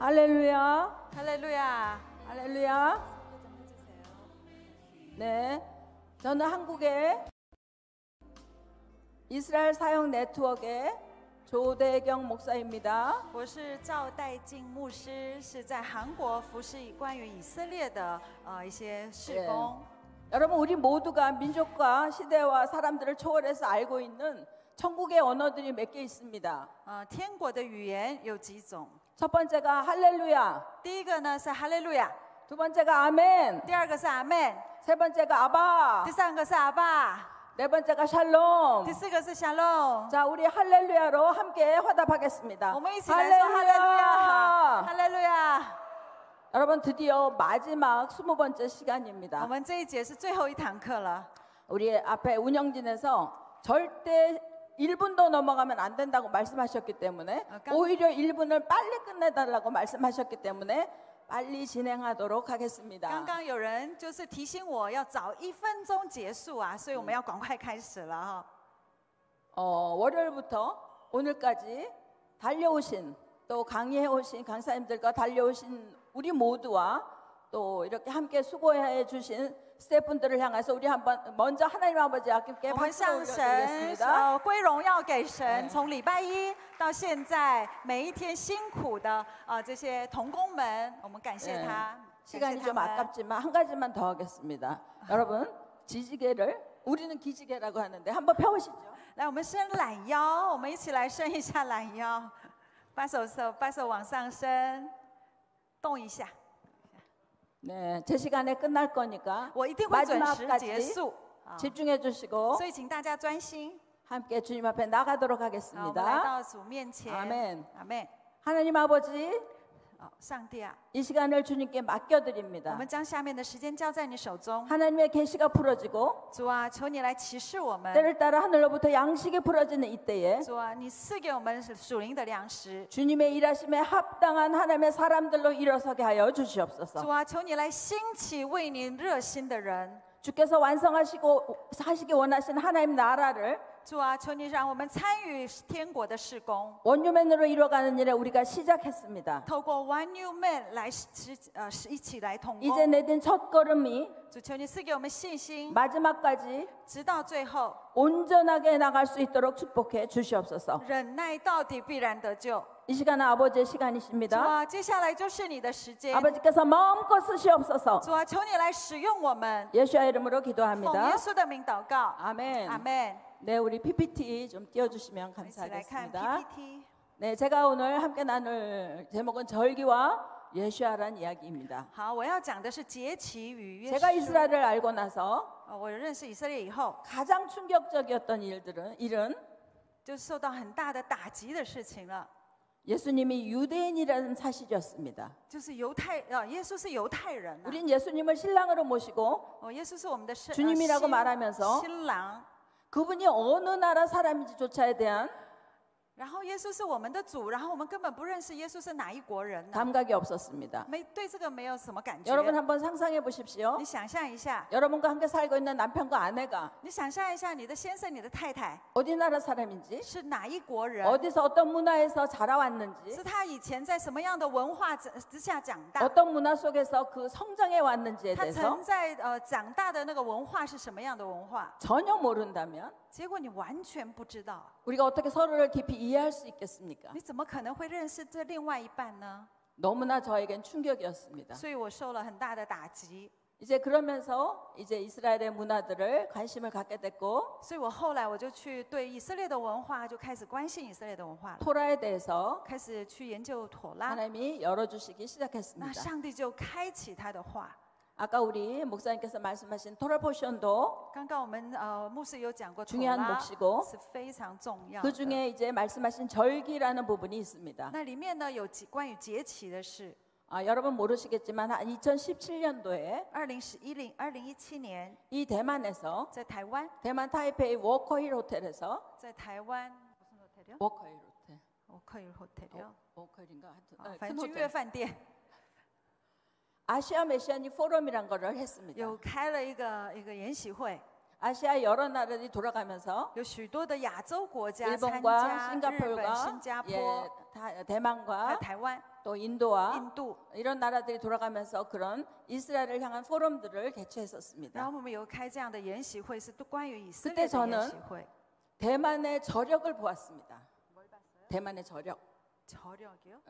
할렐루야. 할렐루야. 할렐루야. 네, 저는 한국의 이스라엘 사역 네트워크의 조대경 목사입니다. 我是赵代敬牧师，是在韩国服侍关于以色列的一些事工。 여러분, 우리 모두가 민족과 시대와 사람들을 초월해서 알고 있는 천국의 언어들이 몇 개 있습니다. 天国的语言有几种？ 첫 번째가 할렐루야. 第一个呢是哈利路亚， 두 번째가 아멘. 第二个是阿门， 세 번째가 아바. 第三个是阿爸， 네 번째가 샬롬. 第四个是夏龙。 자, 우리 할렐루야로 함께 화답하겠습니다. 我们一起来说哈利路亚，哈利路亚。 여러분, 드디어 마지막 20번째 我 시간입니다. 们这一节是最后一堂课了。 우리 앞에 운영진에서 절대 1분도 넘어가면 안 된다고 말씀하셨기 때문에 오히려 1분을 빨리 끝내달라고 말씀하셨기 때문에 빨리 진행하도록 하겠습니다. 刚刚有人就是提醒我要早1分钟结束啊，所以我们要赶快开始了哈。 월요일부터 오늘까지 달려오신 또 강의해 오신 강사님들과 달려오신 우리 모두와 또 이렇게 함께 수고해 주신 스태프분들을 향해서 우리 한번 먼저 하나님 아버지 아낌께 我们 박수 向神 올려드리겠습니다. 归荣耀给神。从礼拜一到现在，每一天辛苦的这些同工们，我们感谢他。 시간이 좀 아깝지만 한 가지만 더 하겠습니다. 여러분, 지지개를 우리는 기지개라고 하는데 한번 펴보시죠. 来，我们伸懒腰，我们一起来伸一下懒腰，把手往上伸，动一下。 네, 제 시간에 끝날 거니까 我一定会准时结 마지막까지 束， 집중해 주시고 所以请大家专心。 함께 주님 앞에 나가도록 我们来 하겠습니다. 到主面前。 아멘. 阿门。 하나님 아버지, 上帝啊， 이 시간을 주님께 我 맡겨드립니다. 们将下面的时间交在你手中。 하나님의 계시가 풀어지고 主啊，求你来启示我们。 때를 따라 하늘로부터 양식이 풀어지는 이때에 主啊，你赐给我们属灵的粮食。 주님의 일하심에 합당한 하나님의 사람들로 일어서게 하여 主 주시옵소서. 啊，求你来兴起为你热心的人。 주께서 완성하시고 하시기 원하시는 하나님 나라를 主啊，求你让我们参与天国的事工， 원유맨으로 이뤄가는 일에 우리가 시작했습니다. 透过 One New Man 来一起来同 이제 工。 내딘 첫 걸음이 主，求你赐给我们信心， 마지막까지 直到最后， 온전하게 나갈 수 있도록 축복해 주시옵소서. 忍耐到底，必然得救。 이 시간은 아버지의 主 시간이십니다. 啊，接下来就是你的时间。 아버지께서 마음껏 쓰시옵소서. 主啊，求你来使用我们， 예수의 이름으로 奉 기도합니다. 耶稣的名祷告。 아멘. 阿门。 네, 우리 PPT 좀 띄워주시면 一起来看 감사하겠습니다. PPT。 네, 제가 오늘 함께 나눌 제목은 절기와 예수아란 이야기입니다. 好，我要讲的是节期与约 제가 书。 이스라엘을 알고 나서 我认识以色列以后， 가장 충격적이었던 일은 就受到很大的打击的事情了。 예수님이 유대인이라는 사실이었습니다. 就是耶稣是犹太人啊。 우린 예수님을 신랑으로 모시고 耶稣是我们的 주님이라고 말하면서 新郎， 그분이 어느 나라 사람인지조차에 대한 然后耶稣是我们的主，然后我们根本不认识耶稣是哪一国人呢？ 감각이 없었습니다. 对这个没有什么感觉。 여러분 한번 상상해 보십시오. 你想象一下， 여러분과 함께 살고 있는 남편과 아내가 你想象一下，你的先生、你的太太 어디 나라 사람인지 是哪一国人？ 어디서 어떤 문화에서 자라왔는지 是他以前在什么样的文化之下长大？ 어떤 문화 속에서 그 성장해 왔는지에 他 대해서 曾在长大的那个文化是什么样的文化？ 전혀 모른다면 结果你完全不知道， 우리가 어떻게 서로를 깊이 이해할 수 있겠습니까? 你怎么可能会认识这另外一半呢？ 너무나 저에겐 충격이었습니다. 所以我受了很大的打击。 이제 그러면서 이제 이스라엘의 문화들을 관심을 갖게 됐고 所以我后来我就去对以色列的文化就开始关心以色列的文化了， 토라에 대해서 开始去研究妥拉。 하나님이 열어주시기 那 시작했습니다. 上帝就开启他的话。 아까 우리 목사님께서 말씀하신 토라 포션도 刚刚我们牧师有讲过，妥 중요한 拉 몫이고 是非常重要 그 的。 중에 이제 말씀하신 절기라는 부분이 있습니다. 那里面呢有关于节期的事。 여러분 모르시겠지만 한 2017년도에 2017年 이 대만에서 在台湾， 대만 타이페이 워커힐 호텔에서 在台湾무슨 호텔이요? 워커힐 호텔 워커힐 호텔이요. 워커힐인가 하여튼 反 큰 正君 호텔 悦饭店 아시아 메시아닉 포럼이란 거를 했습니다. 有开了一个研习会， 아시아 여러 나라들이 돌아가면서 有许多的亚洲国家参 일본과 加，日本、 싱가포르가 新加 예, 坡、 대만과 台湾、 또 인도와 印度。 이런 나라들이 돌아가면서 그런 이스라엘을 향한 포럼들을 然 개최했었습니다. 后我们有开这样的研习会，是都关于以色 그때 列的 저는 研习会。 대만의 저력을 보았습니다. 대만의 저력, 저력이요?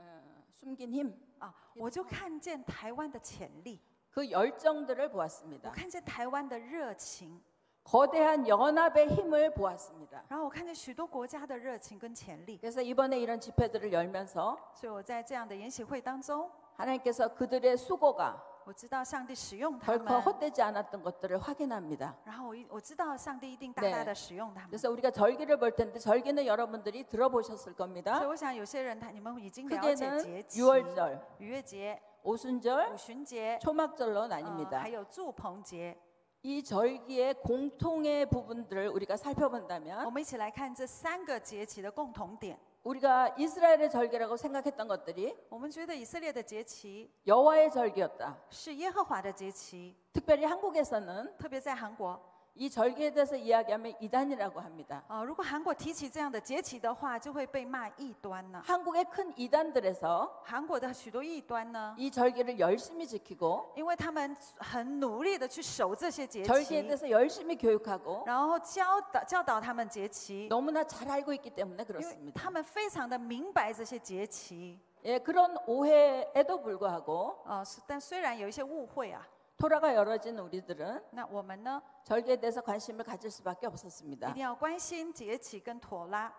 숨긴 힘, 啊，我就看见台湾的潜力， 그 열정들을 我 보았습니다. 看见台湾的热情， 거대한 연합의 힘을 보았습니다. 然后我看见许多国家的热情跟潜力。 그래서 이번에 이런 집회들을 열면서 所以我在这样的研习会当中， 하나님께서 그들의 수고가 我知道上帝使用他 결코 们， 헛되지 않았던 것들을 확인합니다. 然后我知道上帝一定大 네 大的使用他们。 그래서 우리가 절기를 볼 텐데 절기는 여러분들이 들어보셨을 所以 겁니다. 我想有些人你们已经了解节 크게는 气， 6월절, 逾越节、 오순절, 五旬节， 초막절로 还 나뉩니다. 有祝棚节。 이 절기의 공통의 부분들을 우리가 我 살펴본다면 们一起来看这3个节期的共同点。 우리가 이스라엘의 절기라고 생각했던 것들이 我们觉得以色列的节期 여호와의 절기였다. 是耶和华的节期， 특별히 한국에서는 特别在韩国。 이 절기에 대해서 이야기하면 이단이라고 합니다. 如果韩国提起这样的节期的话，就会被骂异端呢。 한국의 큰 이단들에서 韩国的许多异端呢， 이 절기를 열심히 지키고 因为他们很努力的去守这些节 절기에 期， 대해서 열심히 교육하고 然后教导他们节期， 너무나 잘 알고 있기 때문에 因为 그렇습니다. 他们非常的明白这些节期。 예, 그런 오해에도 불구하고 但虽然有一些误会啊， 토라가 열어진 우리들은 那我们呢 절기에 대해서 관심을 가질 수밖에 一 없었습니다. 定要关心节期跟妥拉。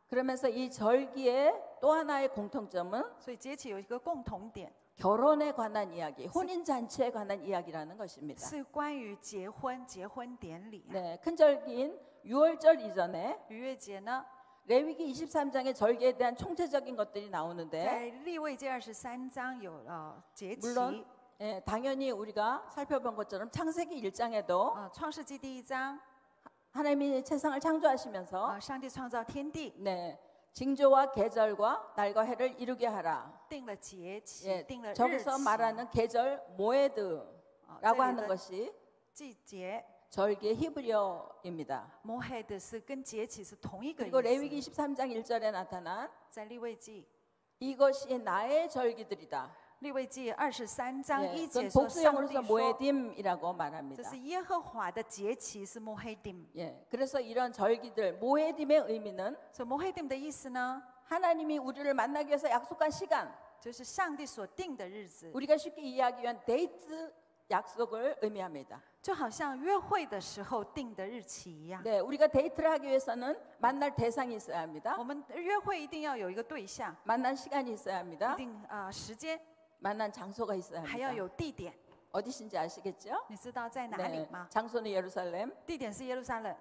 그러면서 이 절기의 또 하나의 공통점은 所以节期有一个共同点， 결혼에 관한 이야기, 혼인 잔치에 관한 이야기라는 것입니다. 是关于结婚典礼、啊。 네, 큰 절기인 6월절 이전에 逾越节呢， 레위기 23장의 절기에 대한 총체적인 것들이 在 나오는데 利未记23章有节期。 물론 예, 당연히 우리가 살펴본 것처럼 창세기 1장에도 创世纪第1章， 하나님이 세상을 창조하시면서 上帝创造天地， 네, 징조와 계절과 날과 해를 이루게 하라. 定了节期， 예, 定了日 저기서 期， 말하는 계절 모에드라고 这里 하는 的 것이 季节 절기의 히브리어입니다. 摩黑的是跟节期是同一个 그리고 意 레위기 思。 23장 1절에 나타난 在利未记， 이것이 나의 절기들이다. 利未记23章 예, 1 그건 节说，上 복수형으로서 帝说 모에딤이라고 这 말합니다. 是耶和华的节期是摩黑딤。 예, 그래서 이런 절기들 모에딤의 의미는 所以摩黑딤的意思呢， 하나님이 우리를 만나기 위해서 약속한 시간, 就是上帝所定的日子， 우리가 쉽게 이해하기 위한 데이트 약속을 의미합니다. 就好像约会的时候定的日期一样。 네, 우리가 데이트를 하기 위해서는 만날 대상이 있어야 합니다. 我们约会一定要有一个对象， 만난 시간이 있어야 一 합니다. 定时间， 만난 장소가 있어야 还要 합니다. 有地点。 어디신지 아시겠죠? 你知道在哪里 네, 吗？ 장소는 예루살렘, 地点是耶路撒冷，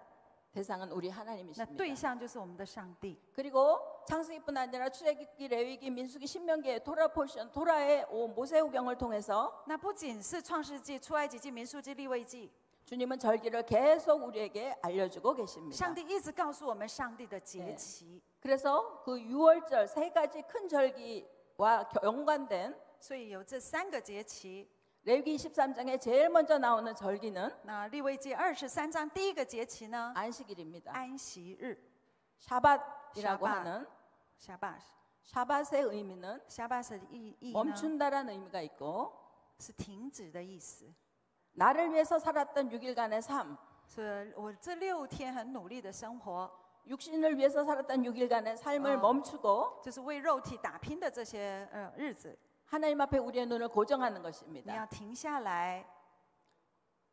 대상은 우리 那 하나님이십니다. 对象就是我们的上帝。 그리고 창세기뿐 아니라 출애굽기, 레위기, 민수기, 신명기의 토라 포션, 토라의 모세오경을 통해서 那不仅是创世纪、出埃及记、民数记、利未记， 주님은 절기를 계속 우리에게 알려주고 上 계십니다. 帝一直告诉我们上帝的节期。 그래서 그 6월절 세 가지 큰 절기와 연관된 所以有这3个节期。 레위기 23장에 제일 먼저 나오는 절기는 那利未记23章第1个节期呢， 안식일입니다. 安息日 샤밧이라고 샤밧. 하는 ，샤바스。 샤밧의 의미는 샤바스的意呢， 멈춘다라는 의미가 있고 是停止的意思。 나를 위해서 살았던 6일간의 삶, 是我这6天很努力的生活， 육신을 위해서 살았던 6일간의 삶을 어. 멈추고 就是为肉体打拼的这些日子， 하나님 앞에 우리의 눈을 고정하는 你要 것입니다. 停下来。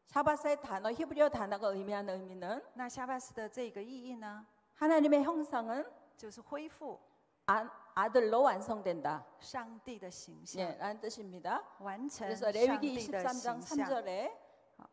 샤밧의 단어, 히브리어 단어가 의미하는 의미는 那샤바스的这个意义呢， 하나님의 형상은 就是恢复 아들로 완성된다. 上帝的形象， 예, 라는 뜻입니다. 完成 그래서 上 레위기 帝的 23장 形象。 3절에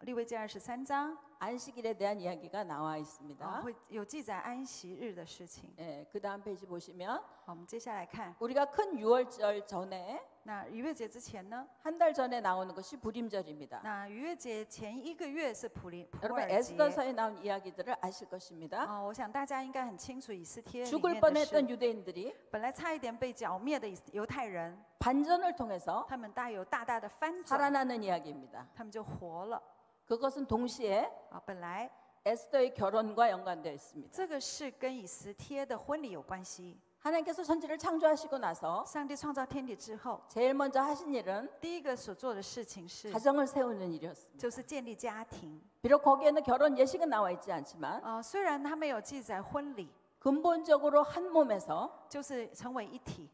利未记23章 안식일에 대한 이야기가 나와 있습니다. 会有记载安息日的事情。 예, 그 다음 페이지 보시면 好，我们接下来看， 우리가 큰 6월절 전에 那逾越节之前呢， 한 달 전에 나오는 것이 부림절입니다. 那逾越节前1个月是普 여러분 尔节。 에스더서에 나온 이야기들을 아실 것입니다. 我想大家应该很清楚以斯帖里 죽을 面的 뻔했던 事。 유대인들이 本来差一点被剿灭的犹太人， 반전을 통해서 他们大有大的翻转， 살아나는 이야기입니다. 他们就活了。 그것은 동시에 本来 에스더의 결혼과 연관되어 있습니다. 这个是跟以斯帖的婚礼有关系。 하나님께서 천지를 창조하시고 나서 上帝创造天地之后， 제일 먼저 하신 일은 第一个所做的事情是， 가정을 세우는 일이었습니다. 就是建立家庭。 비록 거기에는 결혼 예식은 나와 있지 않지만 虽然他没有记载婚礼， 근본적으로 한 몸에서 就是成为一体。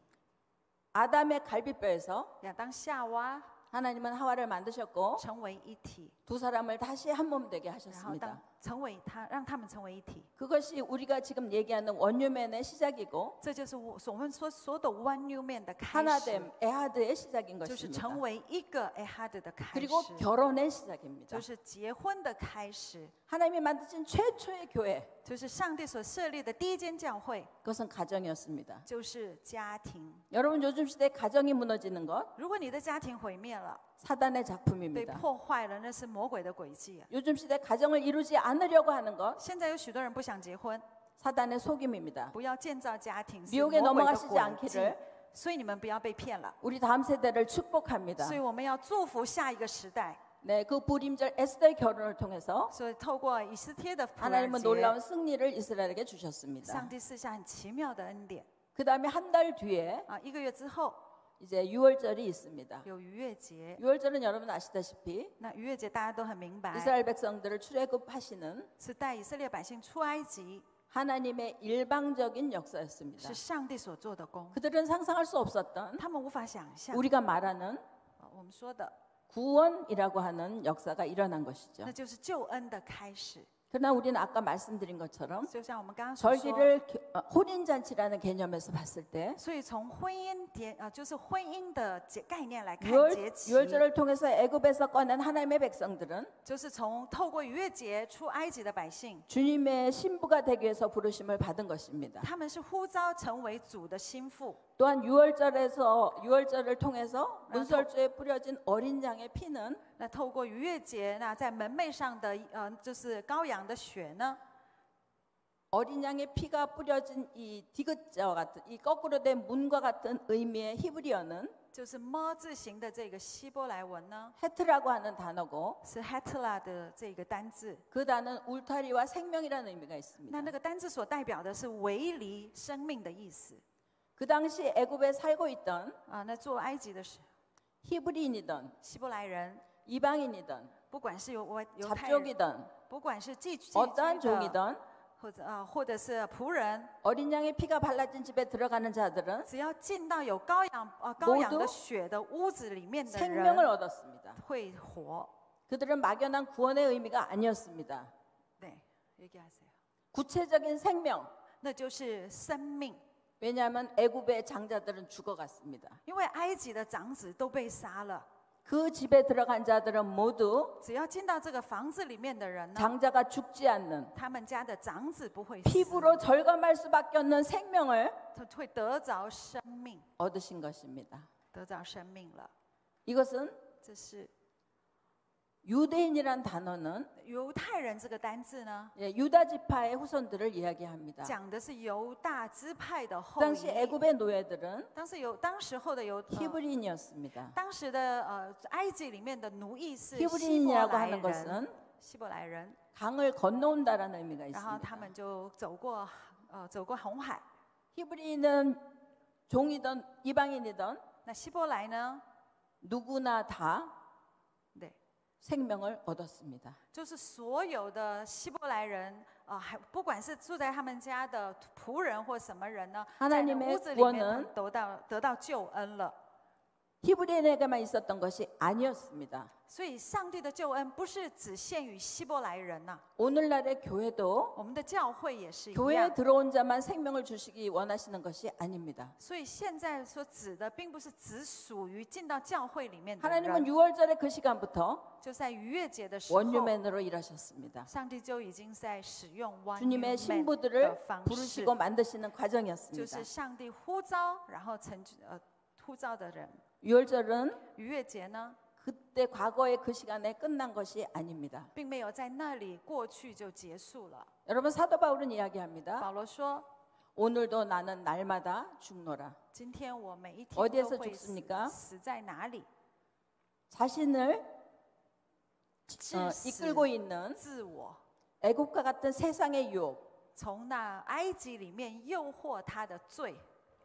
아담의 갈비뼈에서 亚当夏娃 하나님은 하와를 만드셨고 成为一体， 두 사람을 다시 한 몸 되게 然后 하셨습니다. 成为他，让他们成为一体。 그것이 우리가 지금 얘기하는 원유맨의 시작이고 这就是我们所的 One New Man 的开始， 하나됨, 에하드의 시작인 就是 것입니다. 成为一个 Ehad 的开 그리고 始， 결혼의 시작입니다. 就是结婚的开始， 하나님이 만드신 최초의 교회, 就是上帝所设立的第一间教会， 그것은 가정이었습니다. 就是家庭。 여러분 요즘 시대에 가정이 무너지는 것 如果你的家庭毁灭了， 사단의 被 작품입니다. 破坏了，那是魔鬼的诡计啊！ 요즘 시대 가정을 이루지 않으려고 하는 것 现在有许多人不想结婚， 사단의 속임입니다. 不要建造家庭，是 미혹에 魔鬼的 넘어가시지 诡计。 않기를 所以你们不要被骗了。 우리 다음 세대를 축복합니다. 所以我们要祝福下一个时代。 네, 그 불임절 에스더의 결혼을 통해서 所以透过以斯帖的普尔 하나님은 节， 놀라운 승리를 이스라엘에게 주셨습니다. 上帝赐下很奇妙的恩典 그 다음에 한 달 뒤에 啊！一个月之后 이제 유월절이 있습니다. 有逾越节， 유월절은 여러분 아시다시피 那逾越节大家都很明白， 이스라엘 백성들을 출애굽하시는 是带以色列百姓出埃及， 하나님의 일방적인 역사였습니다. 是上帝所做的工。 그들은 상상할 수 없었던 他们无法想象， 우리가 말하는 我们说的， 구원이라고 하는 역사가 일어난 것이죠. 那就是救恩的开始。 그러나 우리는 아까 말씀드린 것처럼 就像我们刚刚所说， 절기를 혼인잔치라는 개념에서 봤을 때 所以从婚姻节就是婚姻的概念来看节期， 유월절을 통해서 애굽에서 꺼낸 하나님의 백성들은 就是从透过逾越节出埃及的百姓， 주님의 신부가 되기 위해서 부르심을 받은 것입니다. 他们是呼召成为主的心腹。 또한 유월절을 통해서 문설주에 뿌려진 어린 양의 피는 那透过逾越节，那在门楣上的就是羔羊的血呢， 어린 양의 피가 뿌려진 이 디귿자와 같은 이 거꾸로 된 문과 같은 의미의 히브리어는 就是么字形的这个希伯来文呢， 헤트라고 하는 단어고 是 hetla 的这个单字。 그 단어는 울타리와 생명이라는 의미가 있습니다. 那个单字所代表的是围篱生命的意思 그 당시 애굽에 살고 있던 啊。那做埃及的是 히브리인이든 希伯来人， 이방인이든 不管是犹太人， 잡족이든 不管是寄居 어떠한 的， 종이든 或者是仆人， 어린 양의 피가 발라진 집에 들어가는 자들은 只要进到有羔羊的血的屋子里面的 생명을 人 얻었습니다. 会活。 그들은 막연한 구원의 의미가 아니었습니다. 네, 얘기하세요. 구체적인 생명. 那就是生命， 왜냐하면 애굽의 장자들은 죽어갔습니다. 因为埃及的长子都被杀了， 그 집에 들어간 자들은 모두 只要进到这个房子里面的人呢， 장자가 죽지 않는 他们家的长子不会死， 피부로 절감할 수밖에 없는 생명을 他会得着生命， 얻으신 것입니다. 得着生命了。 이것은 这是 유대인이란 단어는 犹太人这个单字呢， 유다 지파의 후손들을 이야기합니다. 讲的是犹大支派的 그 后 당시 裔。 애굽의 노예들은 当时候的히브리인이었습니다. 当时的埃及里面的奴役是希伯 히브리인이라고 来 하는 人， 것은 希伯来人， 강을 건너온다라는 의미가 然后他 있습니다. 们就走过红海。 히브리인은 종이든 이방인이든 那希伯来呢？ 누구나 다 对， 생명을 얻었습니다. 就是所有的希伯来人，还不管是住在他们家的仆人或什么人呢，在那 하나님의 屋子里面 구원은 他们得到救恩了。 히브리인에게만 있었던 것이 아니었습니다. 所以，上帝的救恩不是只限于希伯来人呐、 오늘날의 교회도 我们的教会也是一 교회에 样。 들어온 자만 생명을 주시기 원하시는 것이 아닙니다. 所以现在所指的，并不是只属于进到教会里面的 하나님은 人， 6월절의 그 시간부터 就在逾越节的时候， 원유맨으로 일하셨습니다. 上帝就已经在使用 One 주님의 New Man 신부들을 的方式， 부르시고 만드시는 就 과정이었습니다. 是上帝呼召，然后呼召的人。 6월절은 逾越节呢， 그때 과거의 그 시간에 끝난 것이 아닙니다. 并没有在那里过去就结束了。 여러분 사도 바울은 이야기합니다. 保罗说 오늘도 나는 날마다 죽노라. 今天我每一天 어디에서 都会 죽습니까? 死在哪里？ 자신을 致死 이끌고 있는 自我， 애국과 같은 세상의 유혹, 从那埃及里面诱惑他的罪，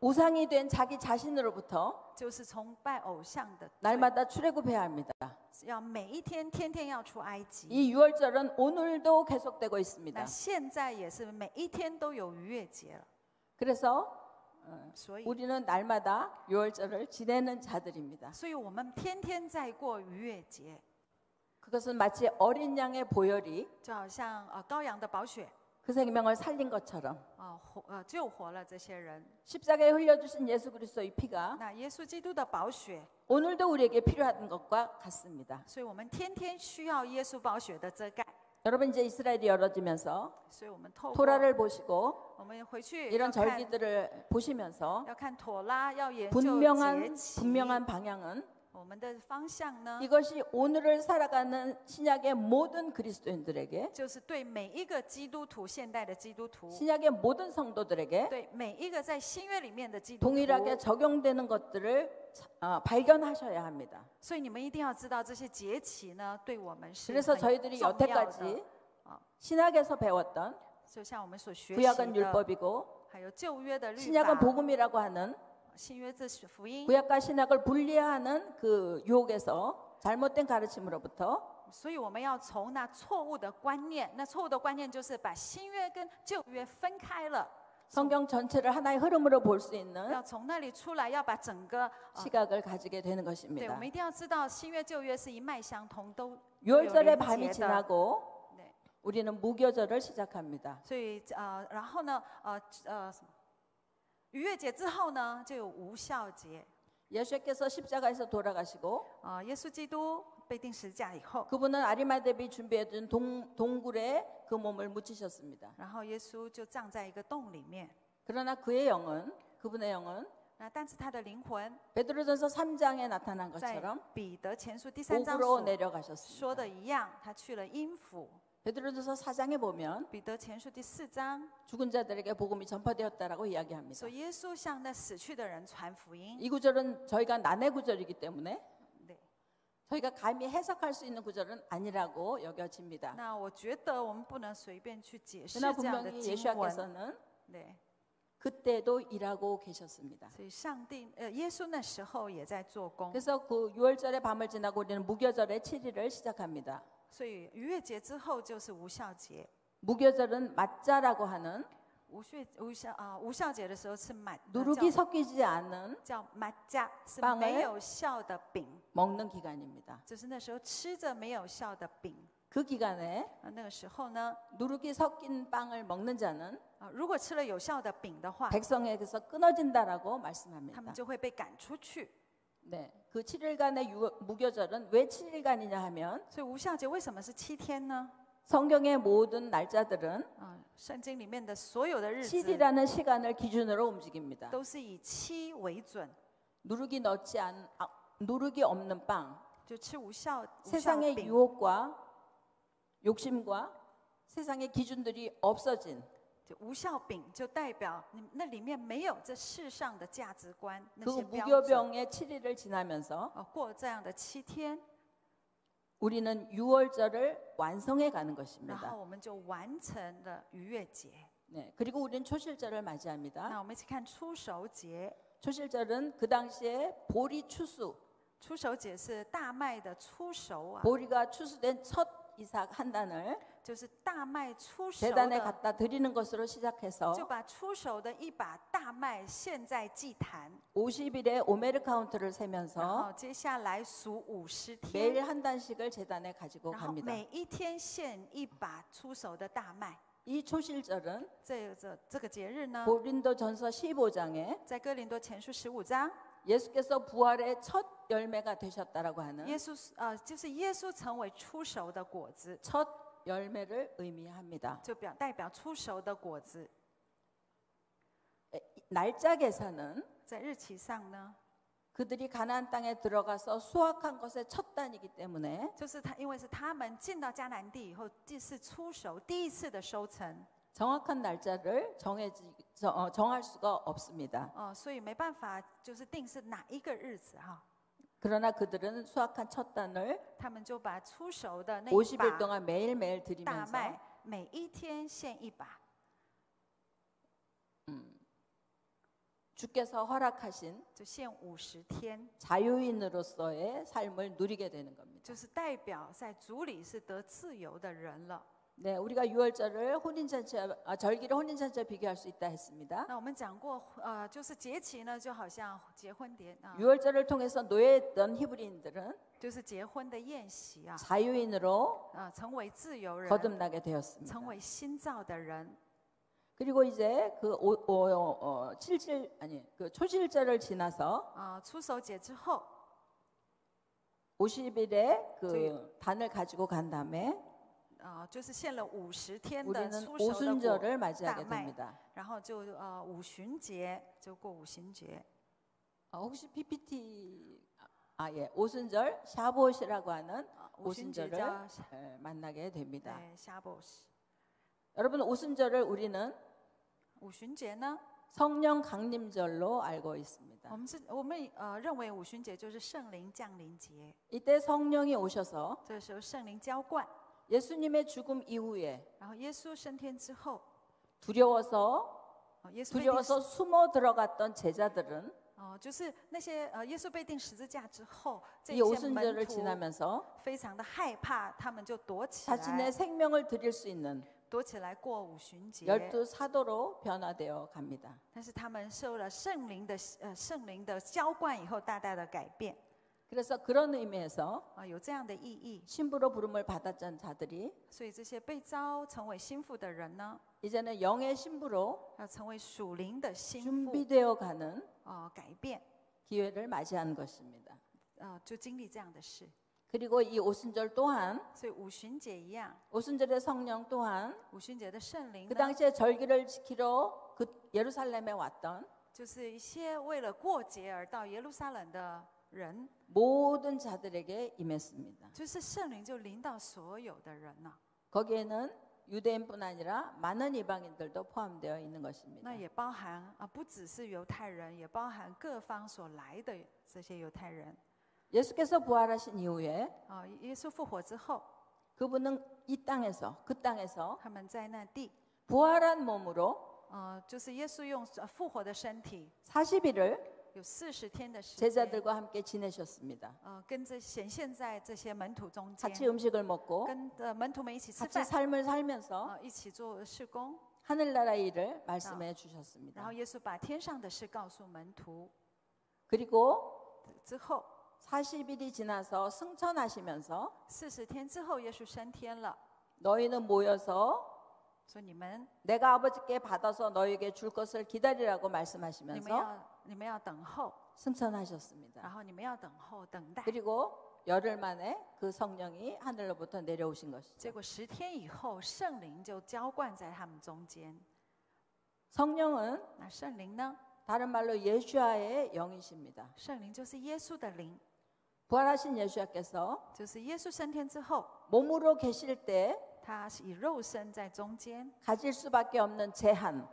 우상이 된 자기 자신으로부터 就是崇拜偶像的罪， 날마다 출애굽해야 합니다. 要每一天天天要出埃及。 이 유월절은 오늘도 계속되고 那 있습니다. 现在也是每一天都有逾越节了， 그래서 所以 우리는 날마다 유월절을 지내는 자들입니다. 所以我们天天在过逾越节， 그것은 마치 어린 양의 보혈이 就好像羔羊的宝血 그 생명을 살린 것처럼 救活了这些人。 십자가에 흘려주신 예수 그리스도의 피가 那耶稣基督的宝血， 오늘도 우리에게 필요한 것과 같습니다. 所以我们天天需要耶稣宝血的遮盖。 여러분 이제 이스라엘이 열어지면서 所以我们透过 토라를 보시고 我们回去 이런 要看 절기들을 보시면서 要看妥拉，要研究节 분명한 期。 분명한 방향은 我们的方向呢， 이것이 오늘을 살아가는 신약의 모든 그리스도인들에게 就是对每一个基督徒，现代的基督徒， 신약의 모든 성도들에게 对每一个在新约里面的基督徒， 동일하게 적용되는 것들을 발견하셔야 합니다. 所以你们一定要知道这些节期呢，对我们是 그래서 很 저희들이 重要的。 여태까지 신약에서 배웠던 就像我们所学习 구약은 的， 율법이고 还有旧约的律 신약은 法， 복음이라고 하는 新约这是福音。 구약과 신약을 분리하는 그 유혹에서 잘못된 가르침으로부터 所以我们要从那错误的观念，那错误的观念就是把新约跟旧约分开了， 성경 전체를 하나의 흐름으로 볼 수 있는 要从那里出来，要把整个 시각을 가지게 되는 对，我 것입니다. 们一定要知道新约旧约是一脉相通，都有 유월절의 连 밤이 结的。 지나고 对， 우리는 무교절을 시작합니다. 所以然后呢，逾越节之后呢，就有无效节。 예수께서 십자가에서 돌아가시고 耶稣基督被钉十字架以后， 그분은 아리마대비 준비해둔 동굴에 그 몸을 묻히셨습니다. 然后耶稣就葬在一个洞里面。 그러나 그의 영은 그분의 영은 但是他的灵魂 베드로전서 3장에 나타난 在 것처럼 彼得前书第3章 옥으로 所 내려가셨습니다. 说的一样，他去了阴府。 베드로전서 4장에 보면 彼得前书第4章 죽은 자들에게 복음이 전파되었다라고 이야기합니다. 说，耶稣向那死去的人传福音。 이 구절은 저희가 난해 구절이기 때문에 对， 저희가 감히 해석할 수 있는 구절은 아니라고 여겨집니다. 那我觉得我们不能随便去解释 그러나 这样的 분명히 经文。 예수께서는 对， 그때도 일하고 계셨습니다. 所以上帝耶稣那时候也在做工。 그래서 그 6월절의 밤을 지나고 우리는 무교절의 7일을 시작합니다. 所以逾越节之后就是无效节。 무교절은 맞자라고 하는 无效节的时候是 누룩이 섞이지 않은 叫玛加，是 빵을 没有效的饼， 먹는 기간입니다. 就是那时候吃着没有效的饼。 그 기간에 那个时候呢， 누룩이 섞인 빵을 먹는 자는 如果吃了有效的饼的话， 백성에게서 끊어진다라고 他们 말씀합니다. 就会被赶出去。 네, 그 7일간의 무교절은 왜 7일간이냐 하면 所以无效节为什么是7天呢？ 성경의 모든 날짜들은 圣经里面的所有的日子 7이라는 시간을 기준으로 움직입니다. 都是以7为准， 누룩이 없는 빵, 就吃无效 세상의 饼。 유혹과 욕심과 세상의 기준들이 없어진 就无效饼就代表你那里面没有这世上的价值观那 그 些标准。 무교병의 7일을 지나면서 过这样的7天， 우리는 6월절을 완성해 가는 然 것입니다. 后我们就完成了逾越节。 네, 그리고 우리는 초실절을 맞이합니다. 那我们一起看初熟节。 초실절은 그 당시에 보리 추수, 初熟节是大麦的初熟啊， 보리가 추수된 첫 이삭 한 단을 就是大麦初熟 재단에 的， 갖다 드리는 것으로 시작해서 就把初熟的一把大麦献在祭坛， 50일의 오메르 카운트를 然 세면서 后接下来数50 매일 天， 한 단씩을 재단에 가지고 然后 갑니다. 每一天献一把初熟的大麦。 이 초실절은 这个节日呢， 고린도전서 15장에 在哥林多前书15章， 예수께서 부활의 첫 열매가 되셨다라고 하는 就是耶稣成为初熟的果子， 첫 열매를 의미합니다. 就代表初熟的果子。 날짜 계산은 在日期上呢， 그들이 가나안 땅에 들어가서 수확한 것의 첫 단이기 때문에 就是因为是他们进到迦南地以后，第四初熟，第一次的收成， 정확한 날짜를 정할 수가 없습니다. 所以没办法就是定是哪一个日子哈。 그러나 그들은 수확한 첫 단을 他们就把初熟的那一 50일 把 동안 매일매일 大 드리면서 麦每一天献一把。 주께서 허락하신 就献50天， 자유인으로서의 삶을 누리게 되는 겁니다. 就是代表在主里是得自由的人了。 네, 우리가 유월절을 절기를 혼인잔치와 비교할 수 있다 했습니다. 那我们讲过，就是节期呢，就好像结婚典啊， 유월절을 통해서 노예했던 히브리인들은 就是结婚的宴席啊， 자유인으로 成为自由人， 거듭나게 되었습니다. 成为新造的人。 그리고 이제 그 초실절을 지나서 出手节之后， 50일의 그 단을 가지고 간 다음에 就是献了50天的 우리는 出熟的 오순절을 果 맞이하게 大麦， 됩니다. 然后就五旬节就过五旬节。 혹시 PPT 예, 오순절 샤봇이라고 하는 五旬节 오순절을 叫 만나게 됩니다. 夏波斯。 여러분 오순절을 우리는 五旬节呢， 성령 강림절로 알고 있습니다. 我们认为五旬节就是圣灵降临节， 이때 성령이 오셔서 这个时候圣灵浇灌， 예수님의 죽음 이후에 然后耶稣升天之后， 두려워서 耶稣被钉 두려워서 숨어 들어갔던 제자들은 就是那些耶稣被钉十字架之后，这 이 些 오순절을 门徒 지나면서 非常的害怕，他们就躲起 자신의 来， 생명을 드릴 수 있는 躲起来过五旬节。 열두 사도로 변화되어 갑니다. 但是他们受了圣灵的浇灌以后，大大的改变 그래서 그런 의미에서 有这样的意义。 신부로 부름을 받았던 자들이 所以这些被召成为心腹的人呢， 이제는 영의 신부로 要成为属灵的心腹， 준비되어 가는 改变， 기회를 맞이한 것입니다. 就经历这样的事。 그리고 이 오순절 또한 所以五旬节一样， 오순절의 성령 또한 五旬节的圣灵 그 呢， 당시에 절기를 지키러 그 예루살렘에 왔던 就是一些为了过节而到耶路撒冷的人， 모든 자들에게 임했습니다. 就是圣灵就临到所有的人了。 거기에는 유대인뿐 아니라 많은 이방인들도 포함되어 있는 것입니다. 那也包含不只是犹太人，也包含各方所来的这些犹太人。 예수께서 부활하신 이후에 耶稣复活之后， 그분은 이 땅에서 그 땅에서 他们在那地， 부활한 몸으로 就是耶稣用复活的身体， 40일을 有40天的时间， 제자들과 함께 지내셨습니다. 跟着显现在这些门徒中间， 같이 음식을 먹고 跟门徒们一起吃 같이 饭， 삶을 살면서 一起做事工。 하늘나라의 일을 말씀해 주셨습니다. 然后耶稣把天上的事告诉门徒， 그리고 之后 40일이 지나서 승천하시면서 40天之后，耶稣升天了， 너희는 모여서 说你们 내가 아버지께 받아서 너희에게 줄 것을 기다리라고 你们 말씀하시면서 要等候， 승천하셨습니다. 然后你们要等候等待。 그리고 열흘 만에 그 성령이 하늘로부터 내려오신 结 것이죠. 果10天以后，圣灵就浇灌在他们中间。 성령은 那圣灵呢？ 다른 말로 예수아의 영이십니다. 圣灵就是耶稣的灵， 부활하신 예수께서 就是耶稣升天之后， 몸으로 계실 때 他是以肉身在中间， 가질 수밖에 없는 제한,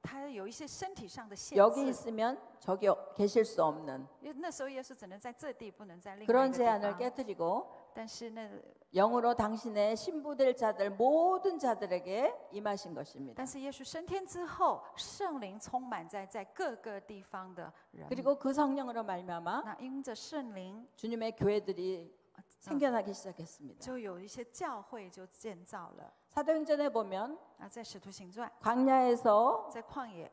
他有一些身体上的限 여기 制。 있으면 저기 계실 수 없는 因为那时候耶稣只能在这地，不能在另外一 그런 个地 제한을 方。 깨뜨리고 但是那 영으로 당신의 신부될 자들 모든 자들에게 임하신 것입니다. 但是耶稣升天之后，圣灵充满在各个地方的人。 그리고 그 성령으로 말미암아 那因着圣灵， 주님의 교회들이 생겨나기 시작했습니다. 就有一些教会就建造了。 사도행전에 보면 在使徒行传， 광야에서 在旷野，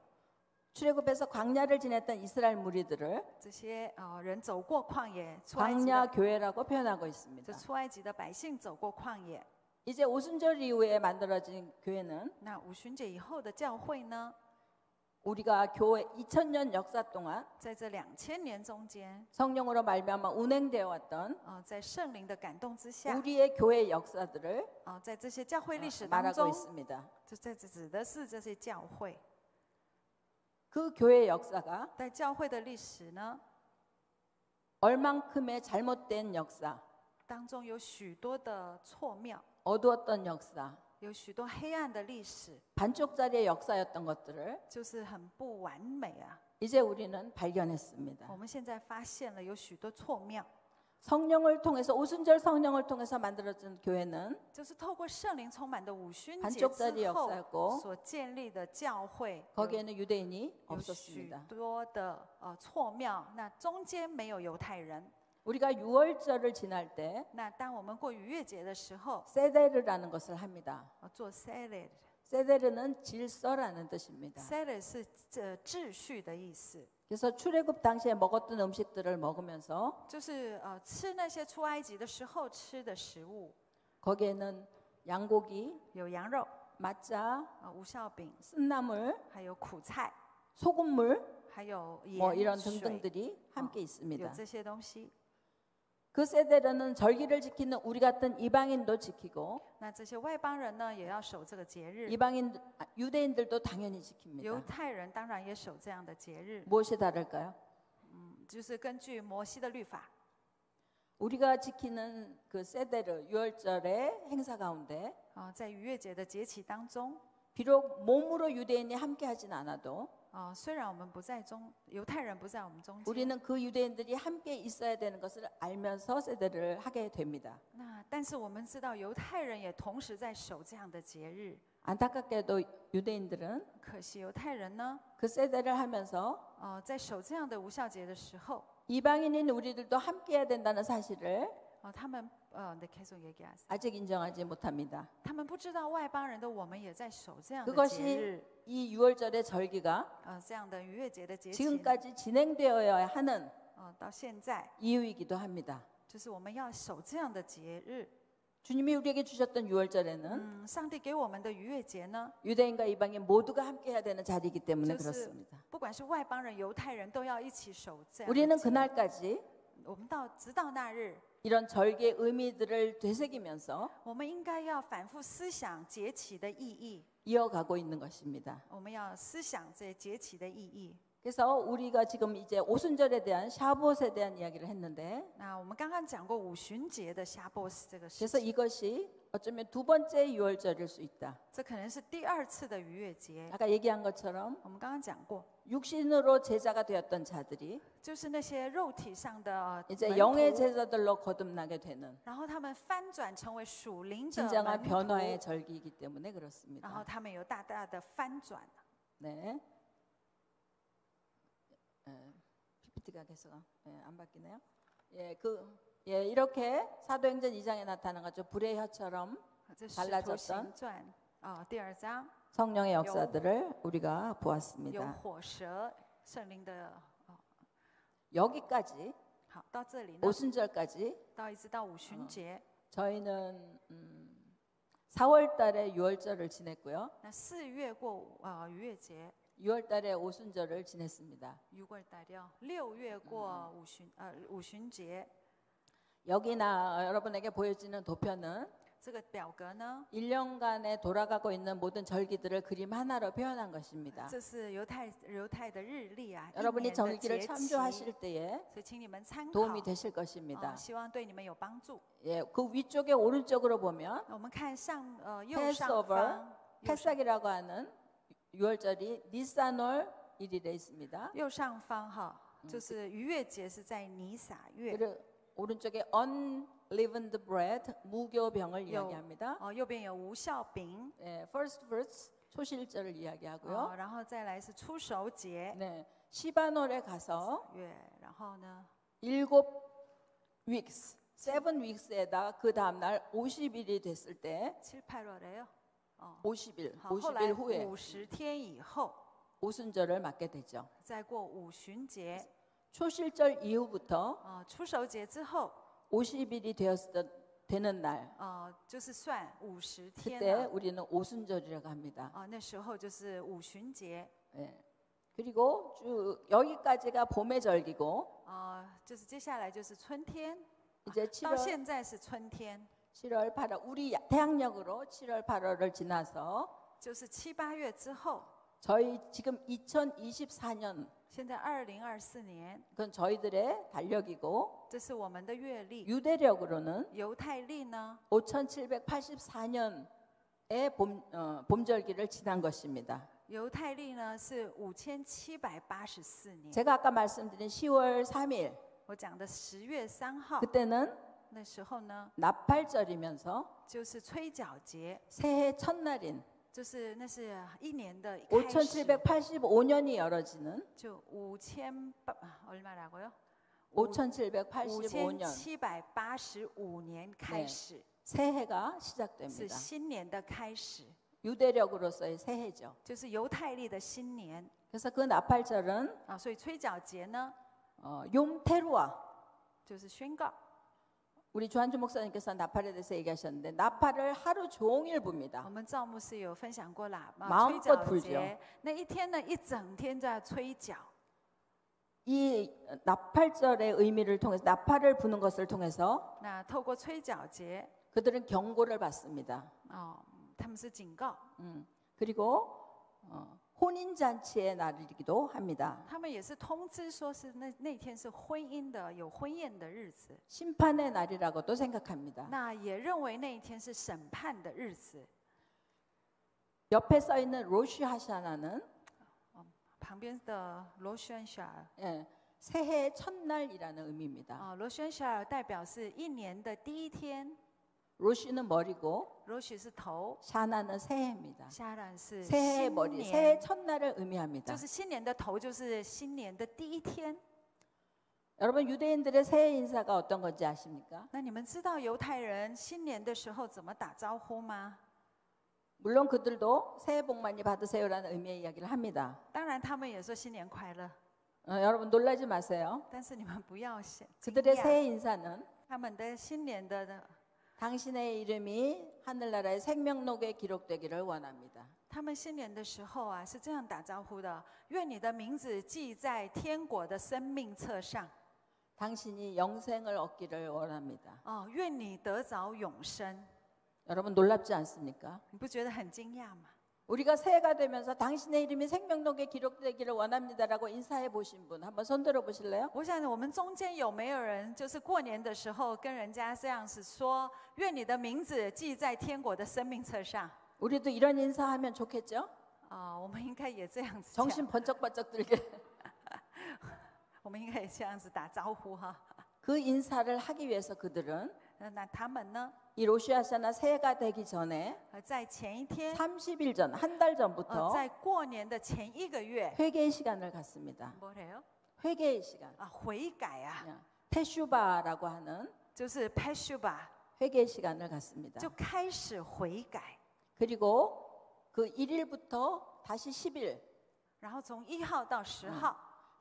출애굽에서 광야를 지냈던 이스라엘 무리들을 这些人走过旷野，出埃及 광야 的 교회라고 표현하고 있습니다. 这出埃及的百姓走过旷野。 이제 오순절 이후에 만들어진 교회는 那五旬节以后的教会呢， 우리가 교회 2000년 역사 동안 在这2000年中间， 성령으로 말미암아 운행되어 왔던 在圣灵的感动之下， 우리의 교회 역사들을 在这些教会历史当 말하고 中， 있습니다. 就这指的是这些教会。 그 교회 역사가 在教会的历史呢， 얼만큼의 잘못된 역사, 当中有许多的错谬， 어두웠던 역사, 有许多黑暗的历史， 반쪽짜리의 역사였던 것들을 就是很不完美啊。 이제 우리는 발견했습니다. 我们现在发现了有许多错谬， 성령을 통해서 오순절 성령을 통해서 만들어진 교회는 就是透过圣灵充满的五旬节 반쪽짜리 之后 역사였고 所建立的教会， 거기에는 유대인이 有许 없었습니다. 多的错庙，那中间没有犹太人。 우리가 유월절을 지날 때 那当我们过逾越节的时候， 세데르라는 것을 합니다. 做 salad，salad 세데르는 질서라는 뜻입니다. 是秩序的意思， 그래서 출애굽 당시에 먹었던 음식들을 먹으면서 就是吃那些出埃及的时候吃的食物， 거기에는 양고기, 有羊肉、 맛자, 无酵饼， 쓴나물, 还有苦菜， 소금물 还有 뭐 盐 이런 水， 등등들이 함께 有 있습니다. 这些东西。 그 세데르는 절기를 지키는 우리 같은 이방인도 지키고 那这些外邦人呢，也要守这个节日。 유대인들도 당연히 犹 지킵니다. 太人当然也守这样的节日， 무엇이 다를까요? 就是根据摩西的律法。 우리가 지키는 그 세데르 유월절의 행사 가운데 在逾越节的节期当中， 비록 몸으로 유대인이 함께 하진 않아도 虽然我们不在中，犹太人不在我们中间， 우리는 그 유대인들이 함께 있어야 되는 것을 알면서 세데르를 하게 됩니다. 那但是我们知道犹太人也同时在守这样的节日。 안타깝게도 유대인들은 可惜犹太人呢， 그 세데를 하면서 在守这样的无酵节的时候， 이방인인 우리들도 함께 해야 된다는 사실을 他们네 계속 얘기하세요. 아직 인정하지 못합니다. 他们不知道外邦人的我们也在守这样的节 그것이 日， 이 6월절의 절기가 这样的逾越节的节期， 지금까지 진행되어야 하는 到现在， 이유이기도 합니다. 就是我们要守这样的节日。 주님이 우리에게 주셨던 6월절에는 上帝给我们的逾越节呢， 유대인과 이방인 모두가 함께 해야 되는 자리이기 때문에 就是 그렇습니다. 不管是外邦人、犹太人都要一起守这样的 우리는 节。 그날까지 我们直到那日， 이런 절기의 의미들을 되새기면서 我们应该要反复思想节期的意义， 이어가고 있는 것입니다. 我们要思想这节期的意义。 그래서 우리가 지금 이제 오순절에 대한 샤봇에 대한 이야기를 했는데 那我们刚刚讲过五旬节的夏波斯这个事 그래서 情， 이것이 어쩌면 두 번째 6월절일 수 있다. 这可能是第二次的逾越节。 아까 얘기한 것처럼 我们刚刚讲过， 육신으로 제자가 되었던 자들이 就是那些肉体上的 이제 门 영의 徒， 제자들로 거듭나게 되는 然后他们翻转成为属灵的 진정한 门 변화의 徒， 절기이기 때문에 然后 그렇습니다. 他们有大大的翻转。 네. PPT가 계속 안 바뀌네요. 이렇게 사도행전 2장에 나타난 거죠. 불의 혀처럼 这是《 달라졌던 使徒行传》第二章 성령의 역사들을 우리가 有 보았습니다. 火蛇圣灵的。 여기까지 好，到这里呢， 오순절까지 一直到五旬节。 저희는 4월 달에 6월절을 지냈고요. 那4月过逾越节， 6월 달에 오순절을 지냈습니다. 6月大掉，6月过五旬节。 여기나 여러분에게 보여지는 도표는 这个表格呢， 1년간에 돌아가고 있는 모든 절기들을 그림 하나로 표현한 것입니다. 这是犹太的日历啊，一 여러분이 年的 절기를 节期。 참조하실 때에 所以请你们参考， 도움이 되실 것입니다. 希望对你们有帮助。 예, 그 위쪽에 오른쪽으로 보면 我们看右上 Passover, 方， 패삭이라고 하는 6월절이 니산월 1일에 있습니다. 右上方哈，就是逾越节是在尼撒月。 그리고 오른쪽에 unleavened bread, 무교병을 이야기합니다. 右边有无酵饼， 예, first fruits, 초실절을 이야기하고요. 然后再来是初熟节 네, 시바놀에 가서 月，然后呢， weeks, 7weeks에다 그 다음날 50일이 됐을 때 7、8월에요。 50일, 好，后来 50일 후에 50天以后， 오순절을 맞게 되죠. 再过五旬节， 초실절 이후부터 初熟节之后， 50일이 되는 날, 就是算50天 그때 了。 우리는 오순절이라고 합니다. 那时候就是五旬节。 예. 그리고 쭉 여기까지가 봄의 절기고 就是接下来就是春天， 이제 到 7월, 现在是春天， 7월 8월 우리 태양력으로 7월 8월을 지나서 就是7、8月之后， 저희 지금 2024년 现在2024年， 그건 저희들의 달력이고 这是我们的月历。 유대력으로는 犹太历呢， 5784년에 봄절기를 지난 것입니다. 犹太历呢是5784年。 제가 아까 말씀드린 10월 3일 我讲的10月3号 그때는 那时候呢， 나팔절이면서 就是吹角节， 새해 첫날인 就是那是一年的开始， 5785년이 열어지는 就얼마라고요? 5785년 5785年开始， 새해가 是 시작됩니다. 新年的开始， 유대력으로서의 새해죠. 就是犹太历的新年 그래서 그 나팔절은 啊。所以吹角节呢， 용테루아 就是宣告。 우리 조한주 목사님께서 나팔에 대해서 얘기하셨는데 나팔을 하루 종일 我 붑니다. 们赵牧师有分享过喇叭 마음껏 吹角 불죠 节，那一天呢，一整天在吹角。 이 나팔절의 의미를 통해서 나팔을 부는 것을 통해서 那透过吹角节， 그들은 경고를 받습니다. 他们是警告， 그리고 혼인잔치의 날이기도 합니다. 他们也是通知说是那天是婚姻的有婚宴的日子， 심판의 날이라고도 생각합니다. 那也认为那一天是审判的日子。 옆에 써 있는 로시 하샤나는 旁边的罗宣夏尔 예, 새해 첫날이라는 의미입니다. 罗宣夏尔代表是一年的第一天， 로시는 머리고 罗许是头， 샤나는 새해입니다. 夏兰是 새해 新 머리, 年， 새해 첫날을 의미합니다. 就是新年的头，就是新年的第一天。 여러분 유대인들의 새해 인사가 어떤 건지 아십니까? 那你们知道犹太人新年的时候怎么打招呼吗？ 물론 그들도 새해 복 많이 받으세요라는 의미의 이야기를 합니다. 当然，他们也说新年快乐， 여러분 놀라지 마세요. 但是你们不要惊 그들의 讶， 새해 인사는 他们的新年的 당신의 이름이 하늘나라의 생명록에 기록되기를 원합니다. 他们新年的时候啊，是这样打招呼的：愿你的名字记在天国的生命册上。 당신이 영생을 얻기를 원합니다. 愿你得着永生。 여러분 놀랍지 않습니까? 你不觉得很惊讶吗？ 우리가 새해가 되면서 당신의 이름이 생명록에 기록되기를 원합니다라고 인사해 보신 분 한번 손 들어 보실래요? 我想我们中间有没有人，就是过年的时候跟人家这样子说：愿你的名字记在天国的生命册上。 우리도 이런 인사하면 좋겠죠? 我们应该也这样子讲， 정신 번쩍번쩍 들게 我们应该也这样子打招呼哈。 그 인사를 하기 위해서 그들은 那他们呢？ 이 로시아샤나 새해가 되기 전에 在前一天， 30일 전, 한 달 전부터 在过年的前1个月， 회개의 시간을 갖습니다. 뭐래요? 회개의 시간. 悔改啊， 테슈바라고 하는 就是 Peshuba， 회개의 시간을 갖습니다. 就开始悔改， 그리고 그 1일부터 다시 10일 然后从1号到10号，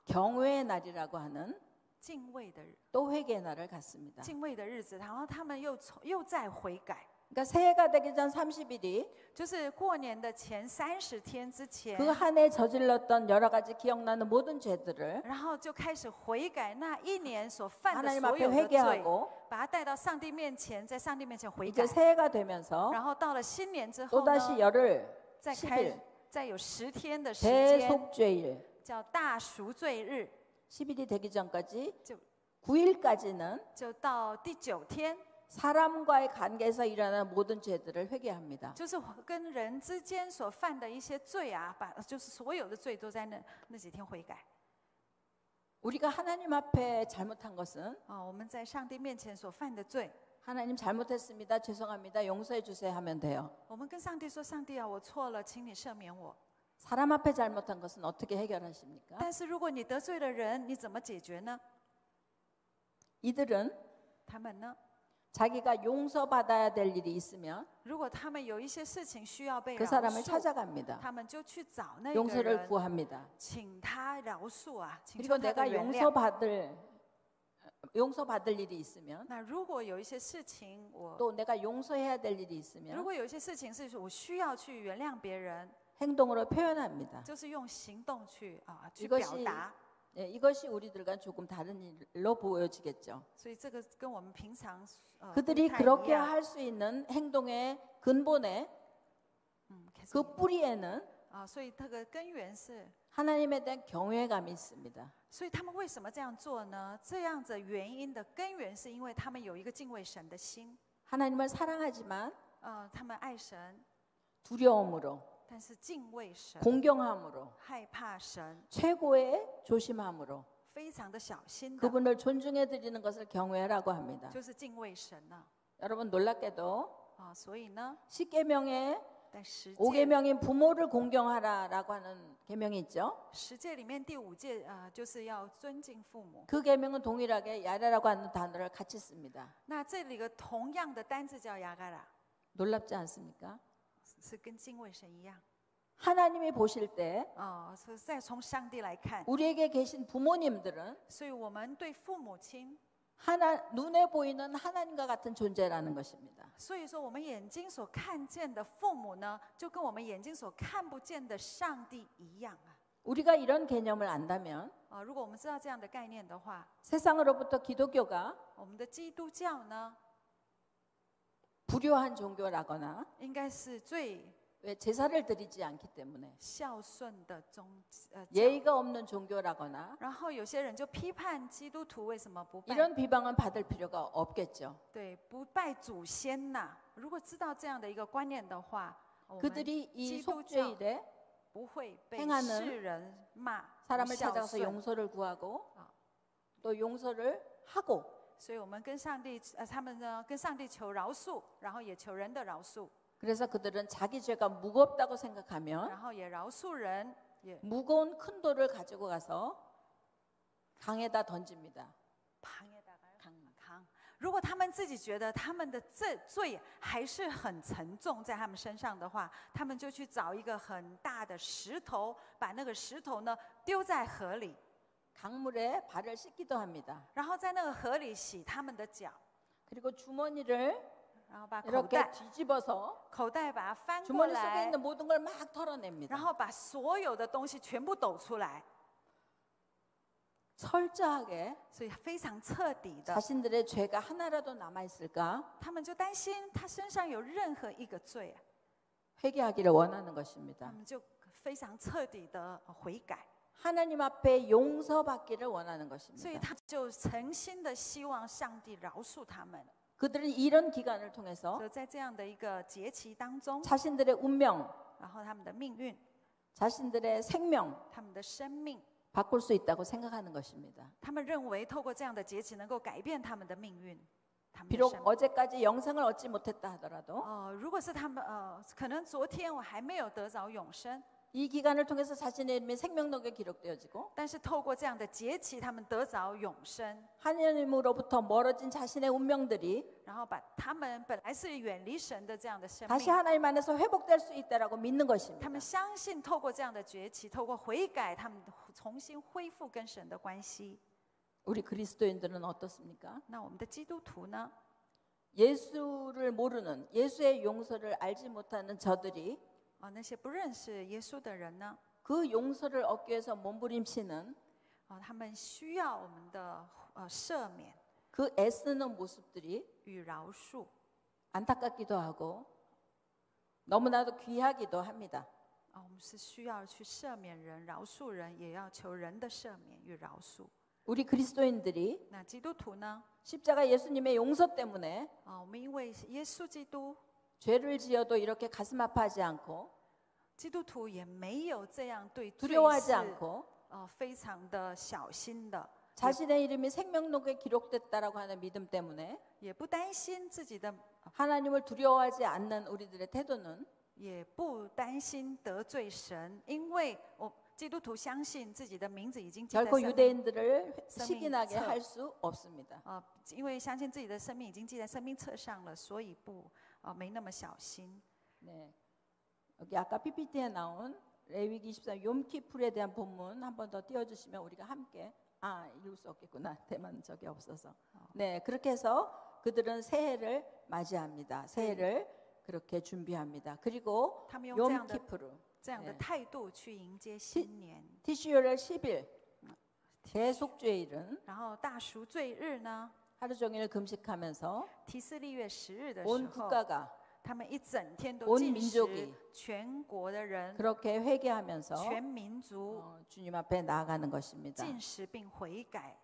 경외의 날이라고 하는 敬畏的日， 또 회개의 날을 갖습니다. 敬畏的日子，然后他们又在悔改， 그러니까 새해가 되기 전 30일이 就是过年的前30天之前， 그 한 해 저질렀던 여러 가지 기억나는 모든 죄들을 然后就开始悔改那一年所犯的 하나님 所 앞에 有的罪， 회개하고 把它带到上帝面前，在上帝面前悔 이제 改， 새해가 되면서 然后到了新年之后 또다시 呢， 열흘 再 10일 再有10天的时间， 대속죄일 叫大赎罪日， 10일이 되기 전까지 저- 9일까지는 就到第9天， 사람과의 관계에서 일어나는 모든 죄들을 회개합니다. 就是跟人之间所犯的一些罪啊，就是所有的罪都在那几天悔改。 우리가 하나님 앞에 잘못한 것은 我们在上帝面前所犯的罪， 하나님 잘못했습니다. 죄송합니다. 용서해 주세요 하면 돼요. 我们跟上帝说：“上帝啊，我错了，请你赦免我。 사람 앞에 잘못한 것은 어떻게 해결하십니까? 但是如果你得罪了人，你怎么解决呢？ 이들은 他们呢？ 자기가 용서받아야 될 일이 있으면 如果他们有一些事情需要被 그 饶 사람을 恕， 찾아갑니다. 他们就去找那个 용서를 人， 구합니다. 请他饶恕啊，请 그리고 求他的 내가 原谅。 용서받을 일이 있으면 那如果有一些事情我， 또 내가 용서해야 될 일이 如 있으면 果有一些事情是我需要去原谅别人， 행동으로 표현합니다. 就是用行动去去 이것이 表达。 예, 이것이 우리들과 조금 다른 일로 보여지겠죠. 所以这个跟我们平常不 그들이 太一 그렇게 样。 할 수 있는 행동의 근본에 그 뿌리에는 所以这个根源是， 하나님에 대한 경외감이 있습니다. 所以他们为什么这样做呢？这样子原因的根源是因为他们有一个敬畏神的心， 하나님을 사랑하지만 他们爱神， 두려움으로 但是敬畏神， 공경함으로 害怕神， 최고의 조심함으로 非常的小心的， 그분을 존중해 드리는 것을 경외라고 합니다. 就是敬畏神了 여러분 놀랍게도 啊。所以呢， 10계명에 在十诫 5계명인 부모를 공경하라라고 하는 계명이 있죠. 十诫里面第五诫就是要尊敬父母。 그 계명은 동일하게 야라라고 하는 단어를 같이 씁니다. 那这里个同样的单字叫雅嘎拉， 놀랍지 않습니까? 是跟敬畏神一样 하나님이 보실 때 哦。是再从上帝来看， 우리에게 계신 부모님들은 所以我们对父母亲， 눈에 보이는 하나님과 같은 존재라는 것입니다. 所以说我们眼睛所看见的父母呢，就跟我们眼睛所看不见的上帝一样啊。 우리가 이런 개념을 안다면 如果我们知道这样的概念的话， 세상으로부터 기독교가 我们的基督教呢， 불효한 종교라거나 应该是最 왜 제사를 드리지 않기 때문에 孝顺的教。 예의가 없는 종교라거나 然后有些人就批判基督徒为什么不拜 이런 비방은 받을 필요가 없겠죠. 对不拜祖先呐？如果知道这样的一个观念的话，我们 그들이 이 基督教 속죄일에 不会被 행하는 世人骂 사람을 不孝 찾아가서 顺。 용서를 구하고 또 용서를 하고 所以我们跟上帝，他们呢跟上帝求饶恕，然后也求人的饶恕， 그래서 그들은 자기 죄가 무겁다고 생각하면 然后也饶恕人，也 무거운 큰 돌을 가지고 가서 강에다 던집니다. 扛。如果他们自己觉得他们的这罪还是很沉重在他们身上的话，他们就去找一个很大的石头，把那个石头呢丢在河里， 강물에 발을 씻기도 합니다. 然后在那个河里洗他们的脚， 그리고 주머니를 然后把 이렇게 뒤집어서 口袋把它翻过 주머니 속에 来， 있는 모든 걸 막 털어냅니다. 然后把所有的东西全部抖出来， 철저하게 所以非常彻底的， 자신들의 죄가 하나라도 남아 있을까 他们就担心他身上有任何一个罪， 회개하기를 원하는 他 것입니다. 们就非常彻底的悔改， 하나님 앞에 용서받기를 원하는 所以 것입니다. 他就诚心的希望上帝饶恕他们。 그들은 이런 기간을 통해서 所以在这样的一个节期当中， 자신들의 운명, 然后他们的命运、 자신들의 생명 他们的生命， 바꿀 수 있다고 생각하는 것입니다. 他们认为透过这样的节期能够改变他们的命运，他们的 비록 生命。 어제까지 영생을 얻지 못했다 하더라도 如果是他们可能昨天我还没有得着永生， 이 기간을 통해서 자신의 이름이 생명록에 기록되어지고 但是透过这样的节期，他们得着永生， 하나님으로부터 멀어진 자신의 운명들이 然后把他们本来是远离神的这样的生 다시 命， 하나님 안에서 회복될 수 있다라고 믿는 他 것입니다. 们相信透过这样的节期，透过悔改，他们重新恢复跟神的关系。 우리 그리스도인들은 어떻습니까? 那我们的基督徒呢？ 예수를 모르는 예수의 용서를 알지 못하는 저들이 那些不认识耶稣的人呢？ 그 용서를 얻기 위해서 몸부림치는 他们需要我们的赦免 그 애쓰는 모습들이 与饶恕。 안타깝기도 하고 너무나도 귀하기도 합니다. 我们是需要去赦免人、饶恕人，也要求人的赦免与饶恕。 우리 그리스도인들이 那基督徒呢？ 십자가 예수님의 용서 때문에 我们因为耶稣基督， 죄를 지어도 이렇게 가슴 아파하지 않고 基督徒也没有这样对罪 두려워하지 是 않고 非常的小心的， 자신의 이름이 생명록에 기록됐다라고 하는 믿음 때문에 也不担心自己的， 하나님을 두려워하지 않는 우리들의 태도는 也不担心得罪神，因为基督徒相信自己的名字已经记在 결코 生命 유대인들을 생명 시기나게册. 할 수 없습니다. 因为相信自己的生命已经记在生命册上了，所以没那么小心。 네. 여기 아까 PPT에 나온 레위기 24 욤키풀에 대한 본문 한 번 더 띄워주시면 우리가 함께 읽을 수 없겠구나. 대만 적이 없어서. 네, 그렇게 해서 그들은 새해를 맞이합니다. 새해를 그렇게 준비합니다. 그리고 他们用这样的 욤키푸르 这样的态度去迎接新年。 티슈요럴 10일 대속죄일은 然后大赎罪日呢， 하루 종일 금식하면서 提斯利月10日的 온 时候， 국가가 他们一整天都 온 禁 민족이 食，全国的人、 그렇게 회개하면서 全民族 주님 앞에 나아가는 것입니다. 禁食并悔改。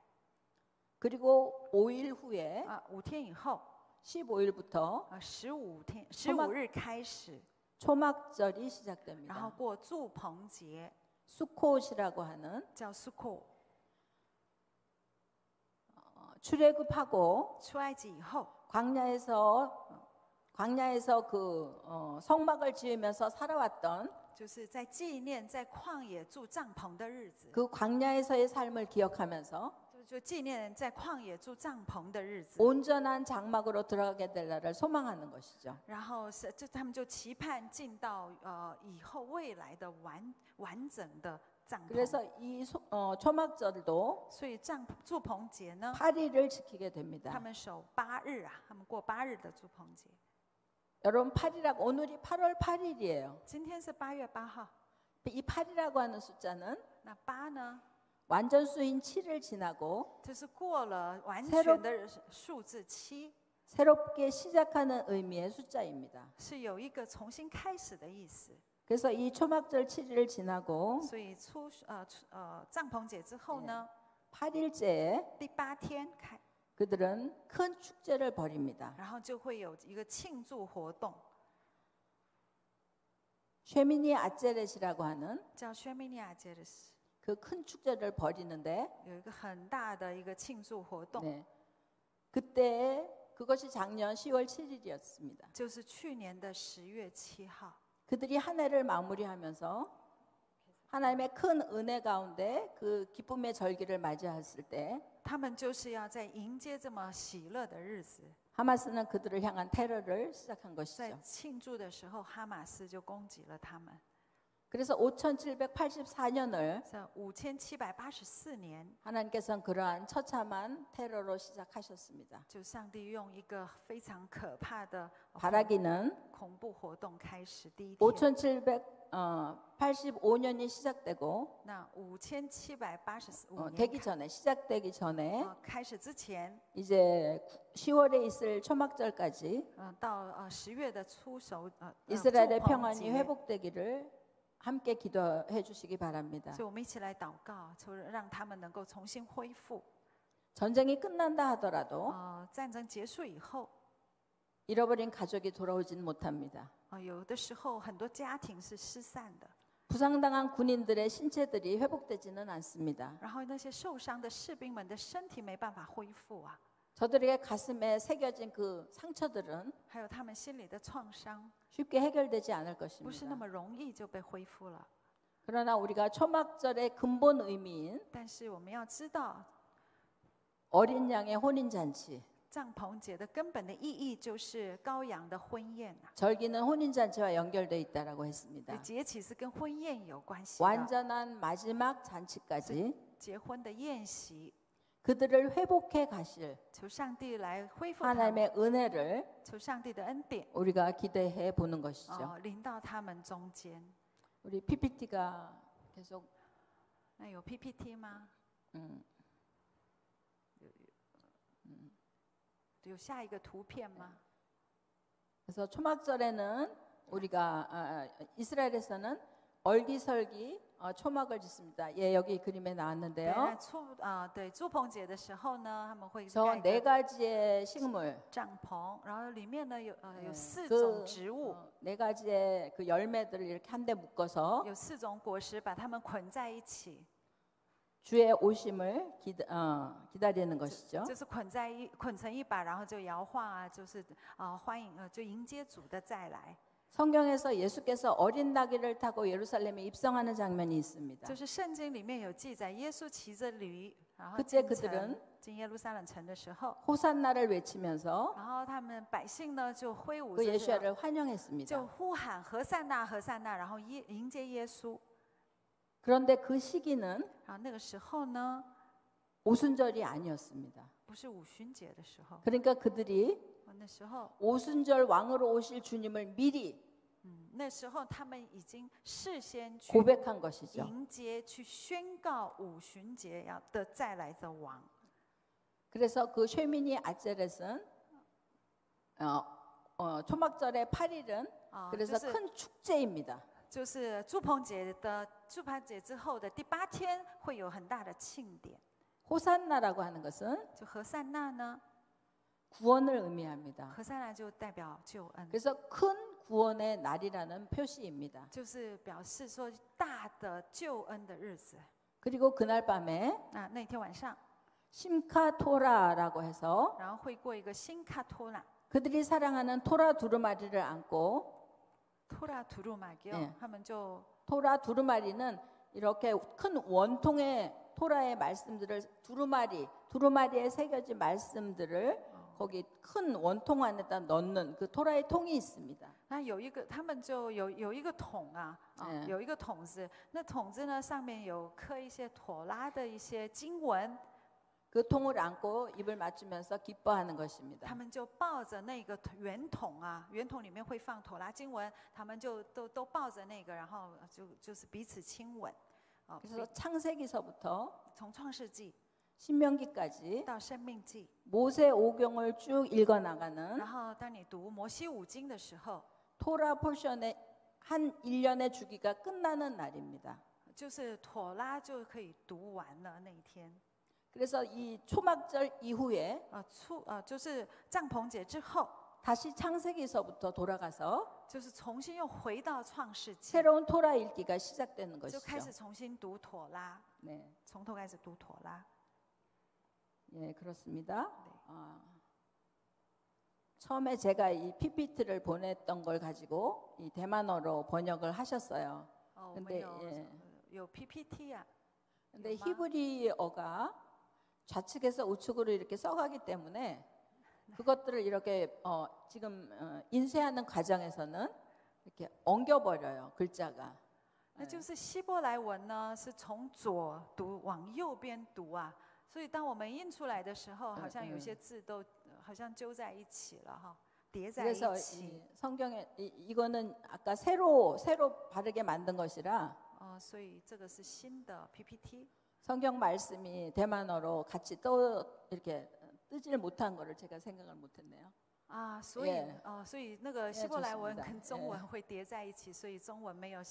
그리고 5일 후에 5天以后， 15일부터 15日开始， 초막절이 然后 시작됩니다. 过祝棚节， 수콧이라고 하는 叫 Sukkot。 출애굽하고 出埃及以后， 광야에서 그 성막을 지으면서 살아왔던 就是在纪念在旷野住帐篷的日子， 그 광야에서의 삶을 기억하면서 就纪念在旷野住帐篷的日子。 온전한 장막으로 들어가게 될 날을 소망하는 것이죠. 然后他们就期盼进到以后未来的完整的帐篷。 그래서 이 초막절도 所以住棚节呢， 8일을 지키게 됩니다. 他们守8日啊，他们过8日的住棚节。 여러분 8일이라고 오늘이 8월 8일이에요. 今天是8月8号， 이 8이라고 하는 숫자는 那8呢， 완전 수인 7을 지나고 就是过了完全的数字7， 새롭게 시작하는 의미의 숫자입니다. 是有一个重新开始的意思。 그래서 이 초막절 7일을 지나고 所以帐篷节之后呢， 8일째에 第8天 그들은 큰 축제를 벌입니다. 然后就会有一个庆祝活动， 쉐미니 아제렛이라고 하는 叫薛米尼亚节的， 그 큰 축제를 벌이는데 有一个很大的一个庆祝活动， 네. 그때 그것이 작년 10월 7일이었습니다. 就是去年的10月7号。 그들이 한 해를 마무리하면서 하나님의 큰 은혜 가운데 그 기쁨의 절기를 맞이했을 때 他们就是要在迎接这么喜乐的日子， 하마스는 그들을 향한 테러를 시작한 在 것이죠. 庆祝的时候，哈马斯就攻击了他们。 그래서 5784년을 在5784年， 하나님께서는 그러한 처참한 테러로 시작하셨습니다. 就上帝用一个非常可怕的 바라기는 恐怖活动开始。第一天， 5785년이 시작되고 那5785 되기 年 전에 시작되기 전에 开始之前， 이제 10월에 있을 초막절까지 到10月的初熟祝 이스라엘의 棚 평안이 节， 회복되기를 함께 기도해 주시기 바랍니다. 所以我们一起来祷告，求让他们能够重新恢复。 전쟁이 끝난다 하더라도 战争结束以后， 잃어버린 가족이 돌아오진 못합니다. 有的时候很多家庭是失散的， 부상당한 군인들의 신체들이 회복되지는 않습니다. 然后那些受伤的士兵们的身体没办法恢复啊， 저들에게 가슴에 새겨진 그 상처들은 还有他们心里的创伤， 쉽게 해결되지 않을 不是那 것입니다. 么容易就被恢复了。 그러나 우리가 초막절의 근본 의미인 但是我们要知道， 어린 양의 혼인잔치, 帐篷节的根本的意义就是羔羊的婚宴啊， 절기는 혼인잔치와 연결되어 있다라고 했습니다. 节期是跟婚宴有关系的， 완전한 마지막 잔치까지 结婚的宴席， 그들을 회복해 가실 求上帝来恢复他们， 하나님의 은혜를 求上帝的恩典 우리가 기대해 보는 것이죠. 临到他们中间。 우리 PPT가 계속 那有 PPT 吗？ 有下一个图片吗？ 그래서 초막절에는 우리가 이스라엘에서는 얼기설기 초막을 짓습니다. 예, 여기 그림에 对， 나왔는데요. 对祝棚节的时候呢，他们会 저 盖一 네 个 가지의 식물, 帐篷，然后里面呢有4 그 种植物， 네 가지의 그 열매들을 이렇게 한데 묶어서 有4种果实，把它们捆在一起， 주의 오심을 기다리는 것이죠. 就是捆成一把，然后就摇晃啊，就是欢迎就迎接主的再来。 성경에서 예수께서 어린 나귀를 타고 예루살렘에 입성하는 장면이 있습니다. 就是圣经里面有记载，耶稣骑着驴，然后 그때 그들은 进耶路撒冷城的时候， 호산나를 외치면서 然后他们百姓呢就挥舞 그 着， 예수를 就 환영했습니다. 呼喊何塞纳何塞纳，然后迎接耶稣。 그런데 그 시기는 然后那个时候呢， 오순절이 아니었습니다. 不是五旬节的时候， 그러니까 그들이 那时候， 오순절 왕으로 오실 주님을 미리 那时候他们已经事先去 고백한 것이죠. 迎接、去宣告五旬节的再来的王。 그래서 그 쉐미니 아제렛은 초막절의 8일은 그래서 就是 큰 축제입니다. 就是祝棚节之后的第8天会有很大的庆典。 호산나라고 하는 것은 就何塞纳呢？ 구원을 의미합니다. 何塞纳就代表救恩， 그래서 큰 구원의 날이라는 표시입니다. 就是表示说大的救恩的日子。 그리고 그날 밤에 那天晚上， 심카토라라고 해서 然后会过一个新卡托拉 그들이 사랑하는 토라 두루마리를 안고 토라 두루마기요. 예. 하면 저 토라 두루마리는 이렇게 큰 원통의 토라의 말씀들을 두루마리에 새겨진 말씀들을 거기 큰 원통 안에다 넣는 그 토라의 통이 있습니다. 那有一个，他们就有一个桶啊，有一个桶子，那桶子呢上面有刻一些妥拉的一些经文， 그 통을 안고 입을 맞추면서 기뻐하는 他 것입니다. 们就抱着那个圆筒啊，圆筒里面会放妥拉经文，他们就都抱着那个，然后就是彼此亲吻。 그래서 창세기서부터 从创世纪 신명기까지 到生命记， 모세 오경을 쭉 읽어 나가는 然后当你读摩西五经的时候， 토라 포션의 한 1년의 주기가 끝나는 날입니다. 就是妥拉就可以读完了那一天。 그래서 이 초막절 이후에 就是帐篷节之后， 다시 창세기서부터 돌아가서 就是重新又回到创世纪， 새로운 토라 읽기가 시작되는 就开始 것이죠. 重新读妥拉， 네, 从头开始读妥拉。 예, 그렇습니다. 네. 처음에 제가 이 PPT를 보냈던 걸 가지고 이 대만어로 번역을 하셨어요. 我们 근데 有 예, 有 PPT 啊， 근데 마- 히브리어가 좌측에서 우측으로 이렇게 써가기 때문에 그것들을 이렇게 지금 인쇄하는 과정에서는 이렇게 엉겨버려요 글자가. 那就是希伯来文呢是从左读往右边读啊，所以当我们印出来的时候，好像有些字都好像揪在一起了哈，叠在一 그래서 起。 이 성경에 이거는 아까 새로 바르게 만든 것이라 所以这个是新的 PPT。 성경 말씀이 대만어로 같이 또 이렇게 뜨지를 못한 거를 제가 생각을 못했네요. 所以 예 所以那个希伯来文 좋습니다 跟中 예 文会叠在一起，所以中文没有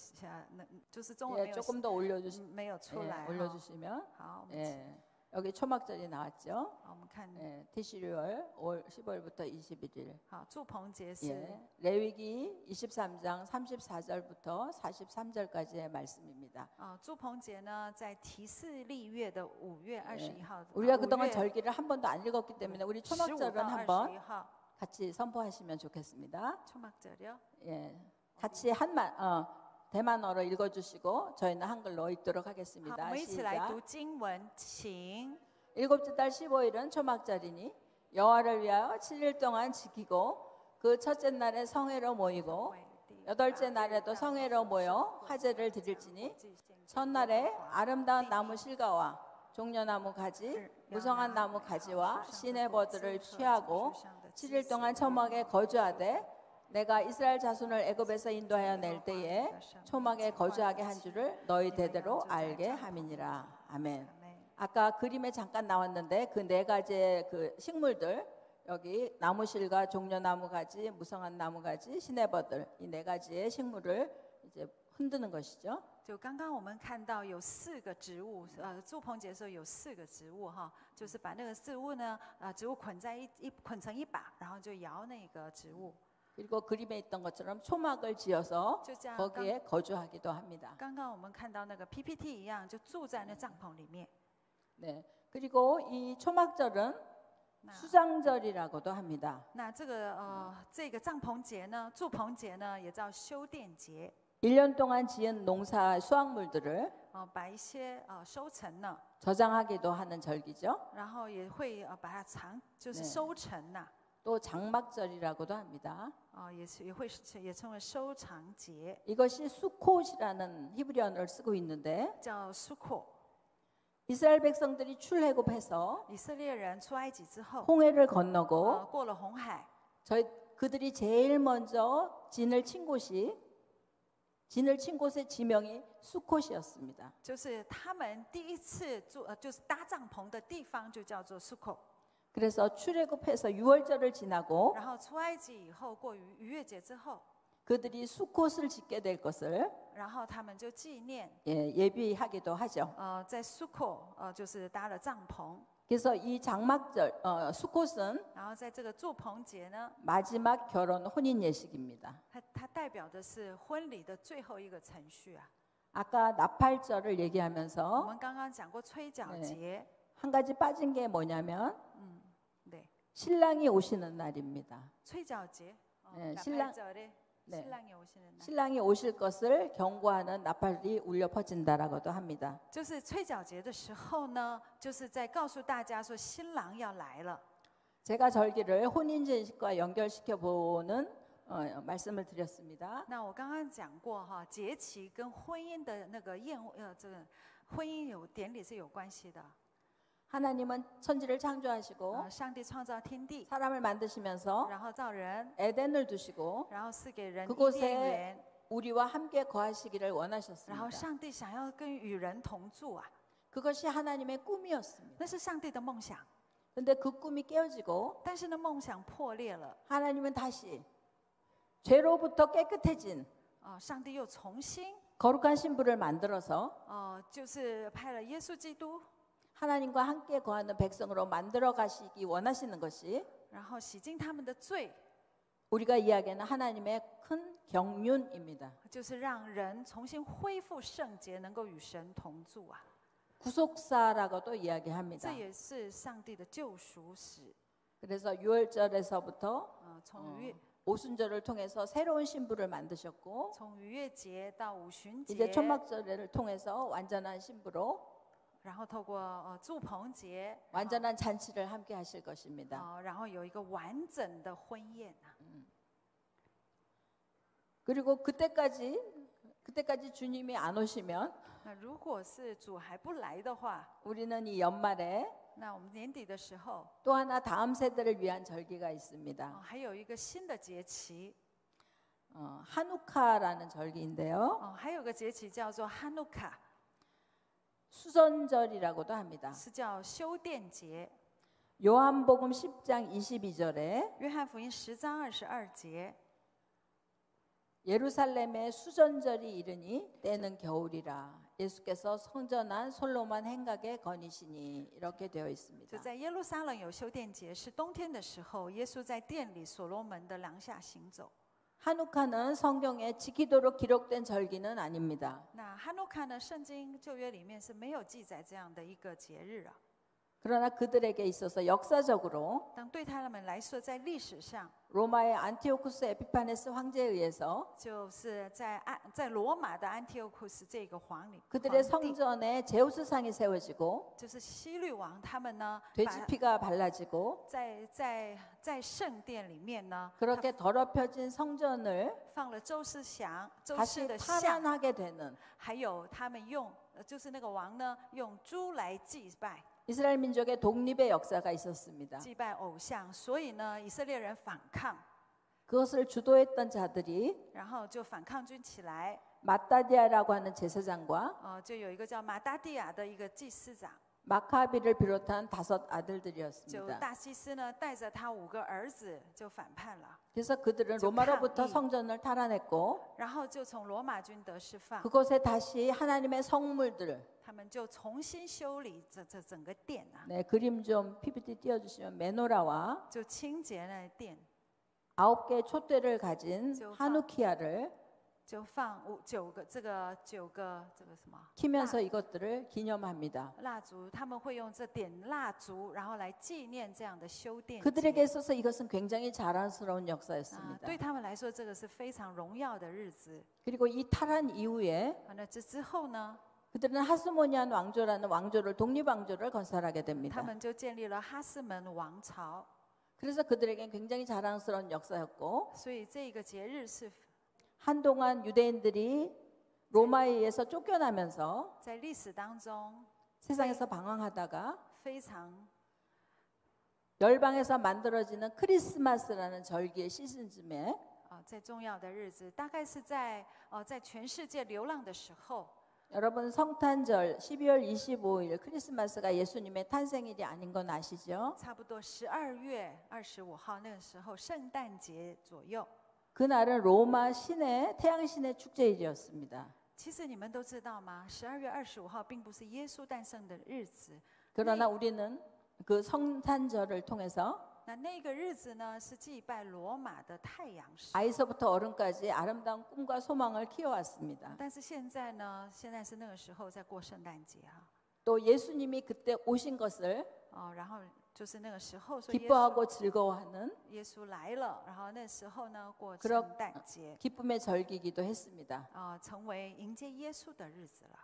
就是中文 예, 没有 조금 더 올려주시, 没有出 예, 来。 올려주시면 好，我们 예, 여기 초막절이 나왔죠. 好，我们看 예, 티시리얼 10월부터 21일. 好祝棚节是 예, 레위기 23장 34절부터 43절까지의 말씀입니다. 祝棚节呢，在提示历月的5月21号， 우리가 그동안 절기를 한 번도 안 읽었기 때문에 우리 15 초막절은 到 한번 21号 같이 선포하시면 좋겠습니다. 초막절이요. 예, 같이 대만어로 읽어주시고 저희는 한글로 읽도록 好， 하겠습니다. 我们一起来 시작. 读经文，请。 일곱째 달 15일은 초막절이니 여호와를 위하여 7일 동안 지키고 그 첫째 날에 성회로 모이고 여덟째 날에도 성회로 모여 화제를 드릴지니 첫날에 아름다운 나무 실과와 종려나무 가지 무성한 나무 가지와 시내버들을 취하고 7일 동안 초막에 거주하되 내가 이스라엘 자손을 애굽에서 인도하여 낼 때에 초막에 거주하게 한 줄을 너희 대대로 알게 함이니라. 아멘. 아까 그림에 잠깐 나왔는데 그 네 가지의 그 식물들 여기 나무실과 종려나무 가지, 무성한 나무 가지, 시내버들 이 네 가지의 식물을 이제 흔드는 것이죠. 就刚刚我们看到有4个植物，祝棚节的时候有4个植物哈，就是把那个植物呢，植物捆成一把，然后就摇那个植物。 그리고 그림에 있던 것처럼 초막을 지어서 就这样， 거기에 거주하기도 합니다. 刚刚我们看到那个 PPT 一样，就住在那帐篷里面。 네. 그리고 이 초막절은 수장절이라고도 합니다. 那这个帐篷节呢，祝棚节呢，也叫修殿节。 1년 동안 지은 농사 수확물들을 把一些收成呢， 저장하기도 하는 절기죠. 然后也会把它就是收成呐。 또 장막절이라고도 합니다. 也称为收藏节， 이것이 수콧이라는 히브리 언어를 쓰고 있는데 叫苏阔。 이스라엘 백성들이 출애굽해서 以色列人出埃及之后， 홍해를 건너고 过了红海， 그들이 제일 먼저 진을 친 곳의 지명이 수콧이었습니다. 就是他们第一次就是搭帐篷的地方就叫做苏阔。 그래서 출애굽해서 유월절을 지나고 然后出埃及以后，过逾越节之后， 그들이 수콧을 짓게 될 것을 然后他们就纪念， 예비하기도 하죠. 在苏阔就是搭了帐篷。 그래서 이 장막절 수콧은 然后在这个祝棚节呢， 마지막 결혼 혼인 예식입니다. 它代表的是婚礼的最后一个程序啊。 아까 나팔절을 我 얘기하면서 们刚刚讲过吹角节， 한 가지 빠진 게 뭐냐면 네. 신랑이 오시는 날입니다. 催缴节 네, 나팔절에 네. 신랑이 오시는 날. 신랑이 오실 것을 경고하는 나팔이 울려 퍼진다라고도 합니다. 就是催缴节的时候呢，就是在告诉大家说新郎要来了。 제가 절기를 혼인잔치과 연결시켜 보는 말씀을 드렸습니다. 那我刚刚讲过哈，节期跟婚姻的那个这个婚姻有典礼是有关系的。 하나님은 천지를 창조하시고 上帝创造天地， 사람을 만드시면서 然后造人， 에덴을 두시고 然后赐给人伊 그곳에 甸园， 우리와 함께 거하시기를 然后 원하셨습니다. 上帝想要跟与人同住啊， 그것이 하나님의 꿈이었습니다. 那是上帝的梦想。 근데 그 꿈이 깨어지고 但是呢，梦想破裂了， 하나님은 다시 죄로부터 깨끗해진 上帝又重新 거룩한 신부를 만들어서 就是派了耶稣基督， 하나님과 함께 거하는 백성으로 만들어 가시기 원하시는 것이 然后洗净他们的罪， 우리가 이야기하는 하나님의 큰 경륜입니다. 就是让人重新恢复圣洁，能够与神同住啊。 구속사라고도 이야기합니다. 这也是上帝的救赎史。 그래서 유월절에서부터 从逾 오순절을 통해서 새로운 신부를 만드셨고 从逾越节到五旬 이제 节， 초막절을 통해서 완전한 신부로 然后透过祝棚节， 완전한 잔치를 함께 하실 것입니다. 然后有一个完整的婚宴啊。 그리고 그때까지 주님이 안 오시면 那如果是主还不来的话， 우리는 이 연말에 那我们年底的时候， 또 하나 다음 세대를 위한 절기가 있습니다. 还有一个新的节期， 하누카라는 절기인데요. 还有个节期叫做哈努卡， 수전절이라고도 합니다. 是叫修殿节。 요한복음 10장 22절에 约翰福音10章22节， 예루살렘의 수전절이 이르니 때는 겨울이라 예수께서 성전한 솔로몬 행각에 거니시니 이렇게 되어 就 있습니다. 在耶路撒冷有修殿节，是冬天的时候，耶稣在殿里所罗门的廊下行走。 하누카는 성경에 지키도록 기록된 절기는 아닙니다. 那哈努卡呢？圣经旧约里面是没有记载这样的一个节日啊。 그러나 그들에게 있어서 역사적으로 但对他们来说，在历史上， 로마의 안티오쿠스 에피파네스 황제에 의해서 就是在罗马的安提奥库斯这个皇 그들의 帝， 성전에 제우스상이 세워지고 就是希律王他们呢， 돼지 피가 발라지고 在圣殿里面呢， 그렇게 더럽혀진 성전을 放了周世다시 的像， 탈환하게 되는 还有他们用就是那个王呢，用猪来祭拜。 이스라엘 민족의 독립의 역사가 있었습니다. 祭拜偶像，所以呢，以色列人反抗， 그것을 주도했던 자들이 然后就反抗军起来， 마따디아라고 하는 제사장과 就有一个叫马达蒂亚的一个祭司长， 마카비를 비롯한 5 就 아들들이었습니다. 大祭司呢带着他5个儿子就反叛了， 그래서 그들은 저 로마로부터抗议。 성전을 탈환했고 然后就从罗马军得释放， 그곳에 다시 하나님의 성물들 他们就重新修理这整个殿啊， 네, 그림 좀 PPT 띄워주시면 메노라와 就清洁那殿， 9개의 촛대를 가진 저 하누키아를 就放9个这个什么 키면서 이것들을 기념합니다. 蜡烛，他们会用这点蜡烛，然后来纪念这样的修殿节。 그들에게 있어서 이것은 굉장히 자랑스러운 对 역사였습니다. 他们来说，这个是非常荣耀的日子。 그리고 이 탈환 이후에 那这之后呢， 그들은 하스모니안 왕조라는 왕조를 독립왕조를 건설하게 他 됩니다. 们就建立了哈斯门王朝。 그래서 그들에겐 굉장히 자랑스러운 역사였고 所以这个节日是 한동안 유대인들이 로마에 의해서 쫓겨나면서 在历史当中 세상에서 방황하다가 非常 열방에서 만들어지는 크리스마스라는 절기의 시즌쯤에 在重要的日子，大概是在全世界流浪的时候， 여러분 성탄절 12월 25일 크리스마스가 예수님의 탄생일이 아닌 건 아시죠? 差不多12月25号那个时候，圣诞节左右。 그날은 로마 신의 태양신의 축제일이었습니다. 其实你们都知道吗？12月25号并不是耶稣诞生的日子， 그러나 우리는 그 성탄절을 통해서 那个日子呢是祭拜罗马的太阳神。 아이서부터 어른까지 아름다운 꿈과 소망을 키워왔습니다. 但是现在呢，现在是那个时候在过圣诞节啊。또 예수님이 그때 오신 것을 然后就是那个时候说 기뻐하고 즐거워하는 耶稣来了，然后那时候呢过 그런 圣诞节， 기쁨의 절기이기도 했습니다. 成为迎接耶稣的日子了。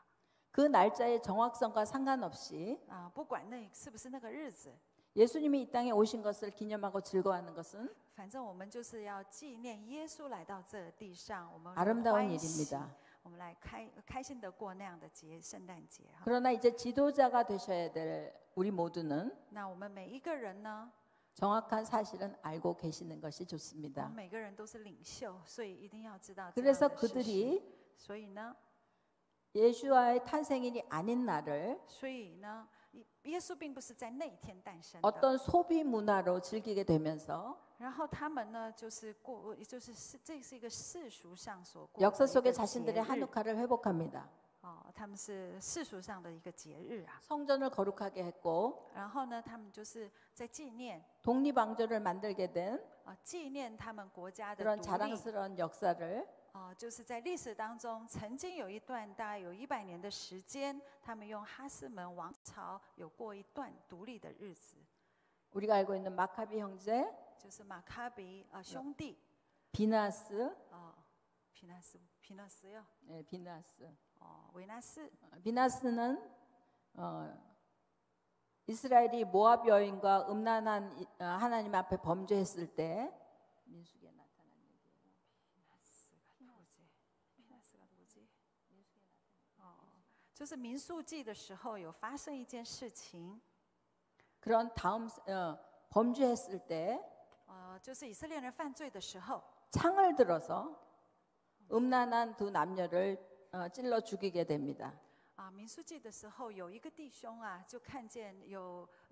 그 날짜의 정확성과 상관없이 不管那是不是那个日子， 예수님이 이 땅에 오신 것을 기념하고 즐거워하는 것은 反正我们就是要纪念耶稣来到这地上，我们 아름다운 欢喜 일입니다. 我们来开心的过那样的节，圣诞节。 그러나 이제 지도자가 되셔야 될 우리 모두는 那我们每一个人呢， 정확한 사실은 알고 계시는 것이 我 좋습니다. 们每个人都是领袖，所以一定要知道这样 그래서 的事实。 그들이 所以呢， 예수와의 탄생일이 아닌 날을 所以呢，耶稣并不是在那一天诞生的。 어떤 소비 문화로 즐기게 되면서 然后他们呢，就是这是一个世俗上所过的 역사 一 속에 个节 자신들의 日 한우카를 회복합니다. 他们是世俗上的一个节日啊。 성전을 거룩하게 했고 然后呢，他们就是在纪念 독립왕조를 만들게 된 纪念他们国家的 그런 独立。 자랑스러운 역사를 就是在历史当中，曾经有一段大概有100年的时间，他们用哈斯门王朝有过一段独立的日子， 우리가 알고 있는 마카비 형제 就是马卡比兄弟 비나스 皮纳斯哟 네, 비나스 维纳斯 비나스는 이스라엘이 모압 여인과 음란한 하나님 앞에 범죄했을 때 민수기에 나타난 얘기예요. 皮纳斯누구지？就是民数记的时候有发生一件事情， 그런 다음 범죄했을 때 就是以色列人犯罪的时候， 창을 들어서 음란한 두 남녀를 찔러 죽이게 됩니다. 民数记的时候有一个弟兄就看见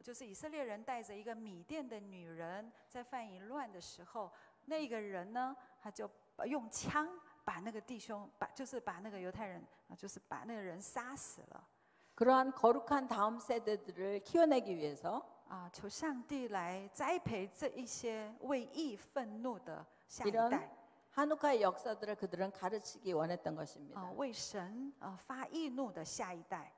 就是以色列人带着一个米甸的女人在犯淫乱的时候，那个人呢，他就用枪把那个弟兄就是把那个犹太人就是把那个人杀死了。 그러한 거룩한 다음 세대들을 키워내기 위해서 求上帝来栽培这一些为义愤怒的下一 이런 代。 한우카의 역사들을 그들은 가르치기 원했던 것입니다. 为神发义怒的下一代。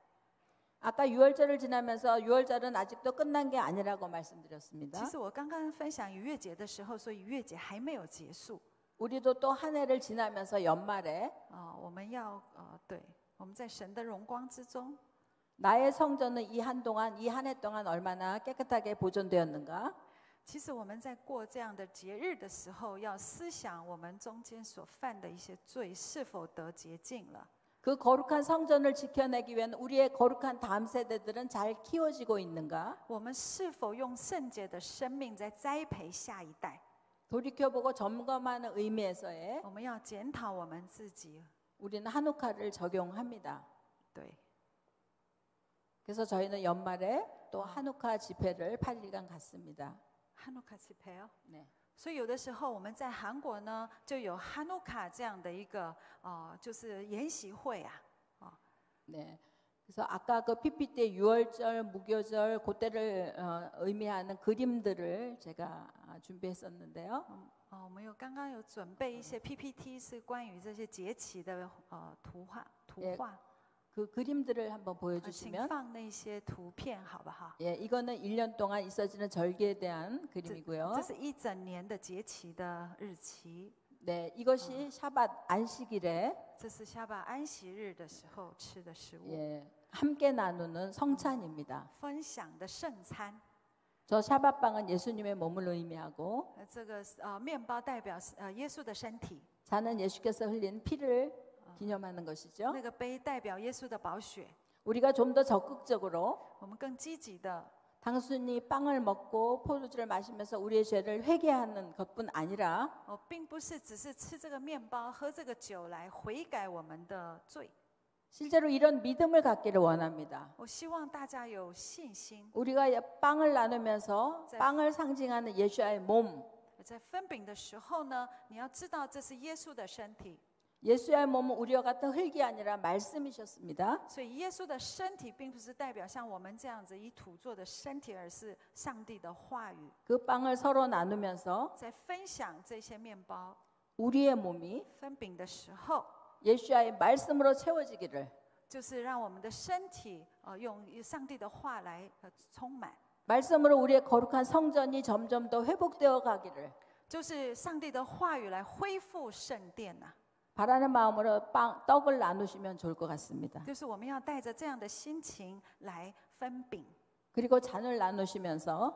아까 유월절을 지나면서 유월절은 아직도 끝난 게 아니라고 말씀드렸습니다. 其实我刚刚分享逾越节的时候，说逾越节还没有结束。 우리도 또 한 해를 지나면서 연말에 我们要对，我们在神的荣光之中， 나의 성전은 이 한 해 동안 얼마나 깨끗하게 보존되었는가? 其实我们在过这样的节日的时候，要思想我们中间所犯的一些罪是否得洁净了。 그 거룩한 성전을 지켜내기 위한 우리의 거룩한 다음 세대들은 잘 키워지고 있는가? 我们是否用圣洁的生命在栽培下一代？ 돌이켜보고 점검하는 의미에서의 我们要检讨我们自己。 우리는 한우카를 적용합니다. 对， 그래서 저희는 연말에 또 한우카 집회를 8일간 갔습니다. 哈努卡집회요。 네. 所以有的时候我们在韩国呢，就有哈努卡这样的一个就是研习会啊。 네. 그래서 아까 그 PPT 유월절, 무교절 그때를 의미하는 그림들을 제가 준비했었는데요. 我们刚刚有准备一些 PPT， 是关于这些节期的图画。 그 그림들을 한번 请 보여주시면 放那些图片好不好？ 예, 이거는 1년 동안 있어지는 절기에 대한 그림이고요. 这是一整年的节期的日期。 네, 이것이 샤밧 안식일에 这是下巴安息日的时候吃的食物， 예, 함께 나누는 성찬입니다. 分享的圣餐。 저 샤밧빵은 예수님의 몸을 의미하고 这个面包代表耶稣的身体， 잔은 예수께서 흘린 피를 기념하는 것이죠. 那个杯代表耶稣的宝血。 우리가 좀 더 적극적으로 我们更积极的 단순히 빵을 먹고 포도주를 마시면서 우리의 죄를 회개하는 것뿐 아니라 并不是只是吃这个面包、喝这个酒来悔改我们的罪。 실제로 이런 믿음을 갖기를 원합니다. 我希望大家有信心， 우리가 빵을 나누면서 빵을 상징하는 예수의 몸, 在分饼的时候呢，你要知道这是耶稣的身体， 예수의 몸은 우리와 같은 흙이 아니라 말씀이셨습니다. 所以耶稣的身体并不是代表像我们这样子以土做的身体，而是上帝的话语。 그 빵을 서로 나누면서 在分享这些面包、 우리의 몸이 分饼的时候， 예수의 말씀으로 채워지기를 就是让我们的身体用上帝的话来充满， 말씀으로 우리의 거룩한 성전이 점점 더 회복되어 가기를 就是上帝的话语来恢复圣殿呐、 바라는 마음으로 떡을 나누시면 좋을 것 같습니다. 就是我们要带着这样的心情来分饼。 그리고 잔을 나누시면서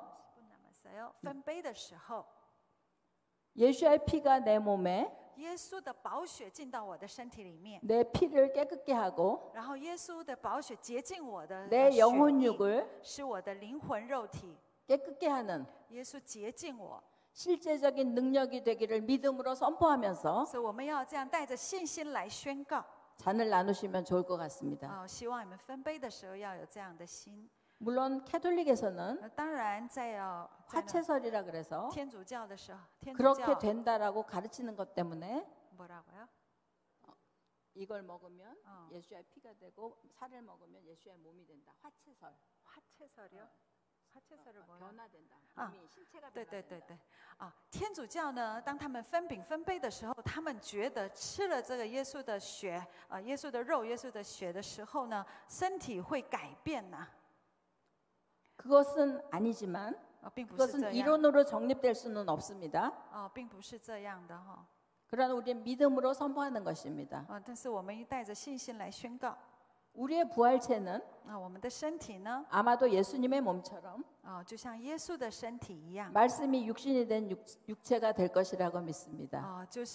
分杯的时候， 예수의 피가 내 몸에 耶稣的宝血进到我的身体里面， 내 피를 깨끗게 하고 然后耶稣的宝血洁净我的 내 血 영혼 液， 육을 使我的灵魂肉体， 깨끗게 하는 耶稣洁净我。 실제적인 능력이 되기를 믿음으로 선포하면서 所以我们要这样带着信心来宣告。 잔을 나누시면 좋을 것 같습니다. 希望你们分杯的时候要有这样的心。 물론 캐톨릭에서는 当然在 화채설이라 그래서 天主教的时候，天主 그렇게 教 된다라고 가르치는 것 때문에 뭐라고요? 이걸 먹으면 예수의 피가 되고 살을 먹으면 예수의 몸이 된다. 화채설. 화채설이요? 화채설을 뭐요? 변화된다. 몸이 신체가 对对 변화된다. 对对，天主教呢，当他们分饼分杯的时候，他们觉得吃了这个耶稣的血，耶稣的肉、耶稣的血的时候呢，身体会改变呐、 그것은 아니지만 并不是 그것은 这样， 이론으로 정립될 수는 없습니다. 并不是这样的哈， 그러나 우리는 믿음으로 선포하는 것입니다. 但是我们带着信心来宣告， 우리의 부활체는 我们的身体呢， 아마도 예수님의 몸처럼 就像耶稣的身体一样， 말씀이 육신이 된 육체가 될 것이라고 믿습니다. 就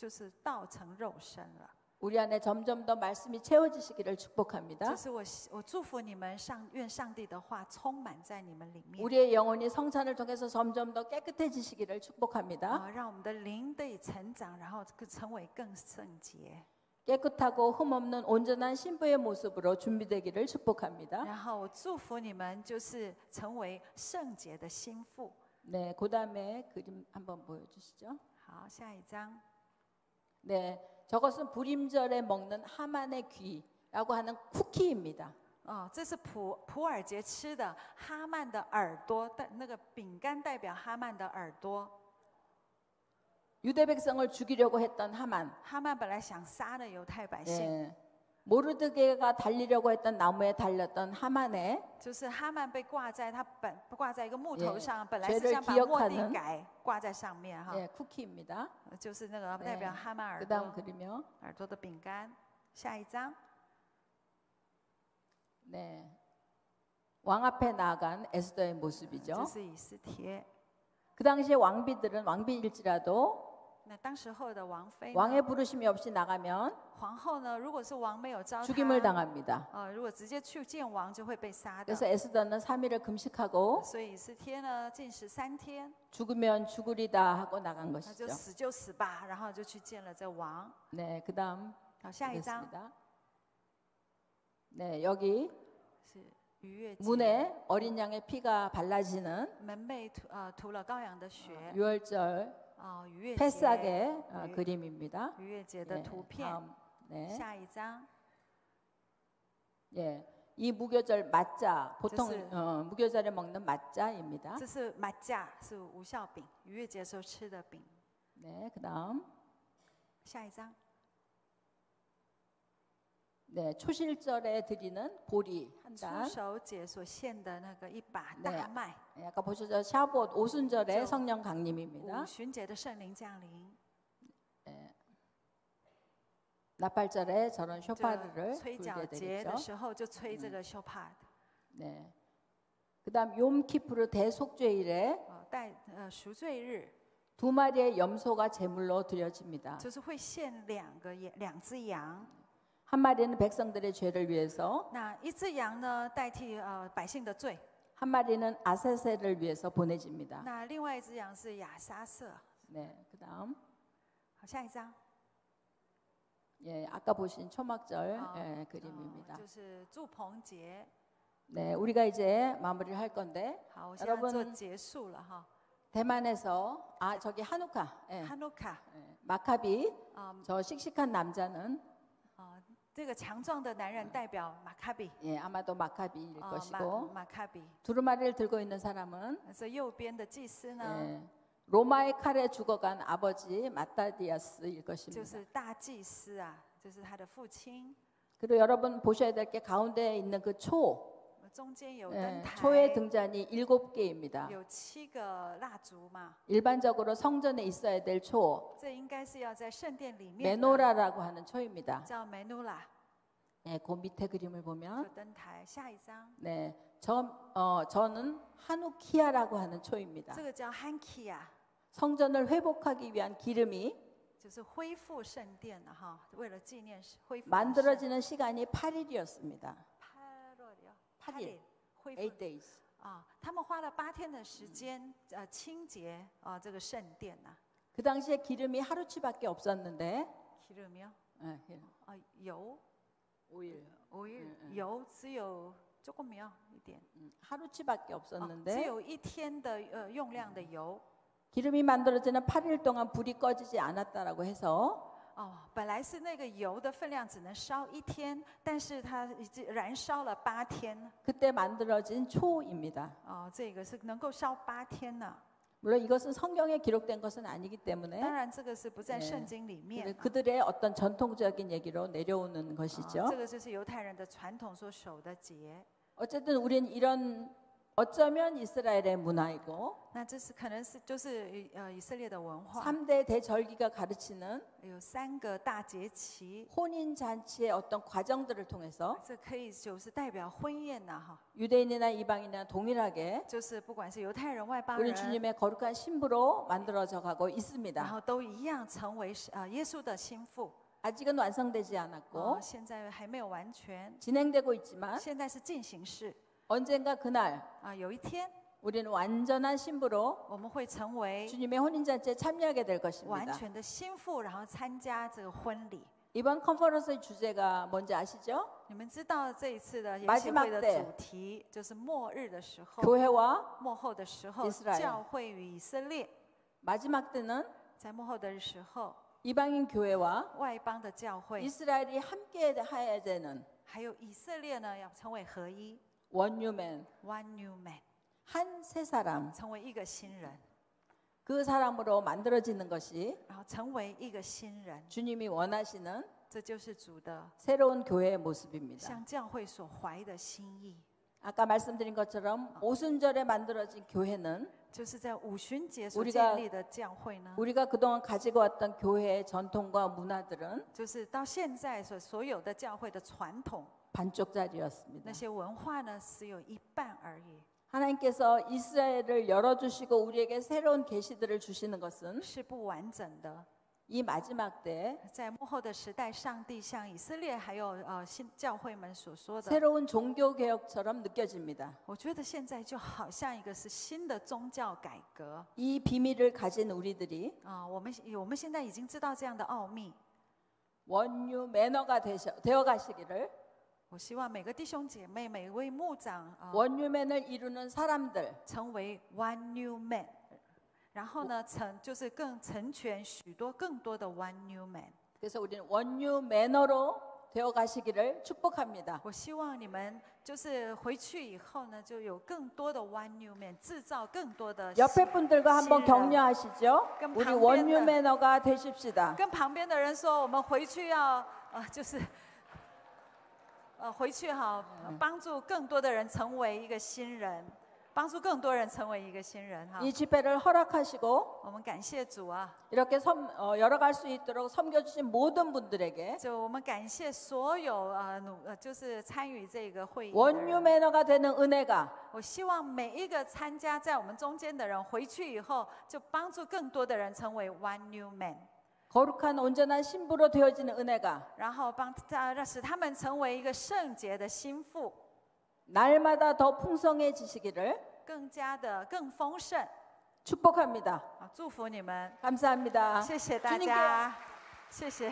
是道成肉身了。 우리 안에 점점 더 말씀이 채워지시기를 축복합니다. 就是我祝福你们愿上帝的话充满在你们里面， 우리의 영혼이 성찬을 통해서 점점 더 깨끗해지시기를 축복합니다. 让我们的灵得以成长，然后成为更圣洁。 깨끗하고 흠없는 온전한 신부의 모습으로 준비되기를 축복합니다. 然后我祝福你们，就是成为圣洁的心腹。 네, 그다음에 그림 한번 보여주시죠. 好，下一张。 네, 저것은 불임절에 먹는 하만의 귀라고 하는 쿠키입니다. 这是普尔节吃的哈曼的耳朵，那个饼干代表哈曼的耳朵。 유대 백성을 죽이려고 했던 하만. 哈曼本来想杀了犹太百姓， 네, 모르드게가 달리려고 했던 나무에 달렸던 하만의 就是哈曼被挂在挂在一个木头上，本来 죄를 是想把 기억하는 末底改挂在上面哈， 네, 쿠키입니다. 就是那个代表哈曼耳 그다음 朵 그리며 耳朵的饼干。下一张。 네, 왕 앞에 나아간 에스더의 这 모습이죠. 是以斯帖。 그 당시에 왕비일지라도 那当时候的王妃呢， 왕의 부르심이 없이 나가면 皇后呢，如果是王没有召 죽임을 她， 당합니다. 如果直接去见王，就会被杀的。 그래서 에스더는 3일을 금식하고 所以以斯帖呢，禁食3天， 죽으면 죽으리다 하고 나간 那就 것이죠. 死就死吧，然后就去见了这王。 네, 그다음 好，下一张 보겠습니다. 네, 여기 是逾越节， 문에 어린 양의 피가 발라지는 门楣涂了羔羊的血， 유월절 逾越节 패삭의 유- 그림입니다. 逾越节的 네, 图片。 다음, 네, 下一张， 예, 이 무교절 맛자 보통这是- 무교절에 먹는 맛자입니다. 这是马架，是无酵饼，逾越节时候吃的饼。 네, 그다음 下一张， 네, 초실절에 드리는 보리 한 出 단. 手节所献的那个一把 네 大麦， 예, 아까 보셨죠? 샤봇 오순절에 저- 성령 강림입니다. 五旬节的圣灵降临， 나팔절에 저런 这 쇼파르를 吹 불게 角节 되겠죠. 的时候就吹这个 shofar， 네. 그다음 욤키프르 대속죄일에 赎罪日 두 마리의 염소가 제물로 드려집니다. 就是会献两只羊， 한 마리는 백성들의 죄를 위해서, 那一只羊呢代替百姓的罪， 한 마리는 아세세를 위해서 보내집니다. 那另外一只羊是亚沙瑟。 네. 그다음 好，下一张， 예, 아까 보신 초막절 아, 예, 그림입니다. 就是祝棚节。 네, 우리가 이제 마무리를 할 건데 好，我现在做 여러분 结束了哈。 대만에서 저기 한우카, 예, 하누카， 예, 마카비 啊 저 씩씩한 남자는 这个强壮的男人代表马卡比， 예, 아마도 마카비일 马 것이고 马卡比。 두루마리를 들고 있는 사람은 这右边的祭司呢， 예, 로마의 칼에 죽어간 아버지 마타디아스일 就 것입니다. 是大祭司啊，就是他的父亲。 그리고 여러분 보셔야 될 게 가운데 있는 그 초, 中间有 예, 灯台， 초의 등잔이 7개입니다. 有7个蜡烛嘛， 일반적으로 성전에 있어야 될 초, 这应该是要在圣殿里面的， 메노라라고 하는 초입니다. 叫梅努拉。 네, 그 밑에 그림을 有 보면 灯台，下一张， 네, 저는 하누키아라고 하는 초입니다. 这个叫 Hankia， 성전을 회복하기 위한 기름이 就是恢复圣殿了哈，为了纪念恢复 만들어지는 시간이 8일이었습니다. 8일恢复 8 days. 啊，他们花了8天的时间清洁这个圣殿呐。 그 당시에 기름이 하루치밖에 없었는데 기름이요? 네, 기름. 油 오일. 油只有조금이요, 一点。 하루치밖에 只 없었는데 有1天的用量的油。 기름이 만들어지는 8일 동안 불이 꺼지지 않았다라고 해서 本来是那个油的分量只能烧1天，但是它已经燃烧了8天。 그때 만들어진 초입니다. 这个是能够烧8天呢。 물론 이것은 성경에 기록된 것은 아니기 当 때문에 然，这个是不在圣经里面。 그들의 어떤 전통적인 얘기로 내려오는 것이죠. 这个就是犹太人的传统所守的节。 어쨌든 우리는 이런 어쩌면 이스라엘의 문화이고 那这是可能是就是以色列的文化， 3대 대절기가 가르치는 有3个大节期， 혼인 잔치의 어떤 과정들을 통해서 这可以就是代表婚宴呐哈， 유대인이나 이방인이나 동일하게 就是不管是犹太人、外邦 우리 人， 주님의 거룩한 신부로 만들어져 가고 然 있습니다. 后都一样成为耶稣的心腹。 아직은 완성되지 않았고 现在还没有完全， 진행되고 있지만 现在是进行式 언젠가 그날 有一天 우리는 완전한 신부로 我们会成为 주님의 혼인 잔치에 참여하게 될 完 것입니다. 全的心腹，然后参加这个婚礼。 이번 컨퍼런스의 주제가 뭔지 아시죠? 你们知道这一次的研习会的主题就是末日的时候， 교회와 末后的时候， 이스라엘 教会与以色列， 마지막 때는 在末后的时候， 이방인 교회와 外邦的教会 이스라엘이 함께 해야 되는 还有以色列呢，要成为合一 원유맨，one new man， 한 세 사람 成为一个新人， 그 사람으로 만들어지는 것이 然后成为一个新人， 주님이 원하시는 这就是主的 새로운 교회의 모습입니다. 向教会所怀的心意。 아까 말씀드린 것처럼 오순절에 만들어진 교회는 就是在五旬节所 우리가 建立的教会呢， 우리가 그동안 가지고 왔던 교회의 전통과 문화들은 就是到现在所有的教会的传统， 반쪽짜리였습니다. 那些文化呢，只有一半而已。 하나님께서 이스라엘을 열어주시고 우리에게 새로운 계시들을 주시는 것은 是不完整的。 이 마지막 때 在幕后的时代，上帝向以色列还有新教会们所说的， 새로운 종교 개혁처럼 느껴집니다. 我觉得现在就好像一个是新的宗教改革 이 비밀을 가진 우리들이 我们现在已经知道这样的奥秘。 원유 매너가 되어 가시기를 我希望每个弟兄姐妹、每位牧长 원유맨을 이루는 사람들 成为 one new man。 然后呢，就是更成全许多更多的 one new man。 그래서 우리는 원유 매너로 되어 가시기를 축복합니다. 我希望你们就是回去以后呢，就有更多的 one new man，制造更多的 옆에 분들과 한번 격려하시죠. 우리 원유 매너가 되십시다. 跟旁边的人说，我们回去要就是回去好，帮助更多的人成为一个新人。 帮助更多人成为一个新人哈。 이 집회를 허락하시고 我们感谢主啊， 이렇게 열어갈 수 있도록 섬겨주신 모든 분들에게 就我们感谢所有就是参与这个会议的 원유 人。 매너가 되는 은혜가 我希望每一个参加在我们中间的人回去以后，就帮助更多的人成为 one new man， 거룩한 온전한 신부로 되어지는 은혜가 然后使他们成为一个圣洁的心腹。 날마다 더 풍성해지시기를 更加的更丰盛， 축복합니다. 祝福你们， 감사합니다. 谢谢大家，谢谢。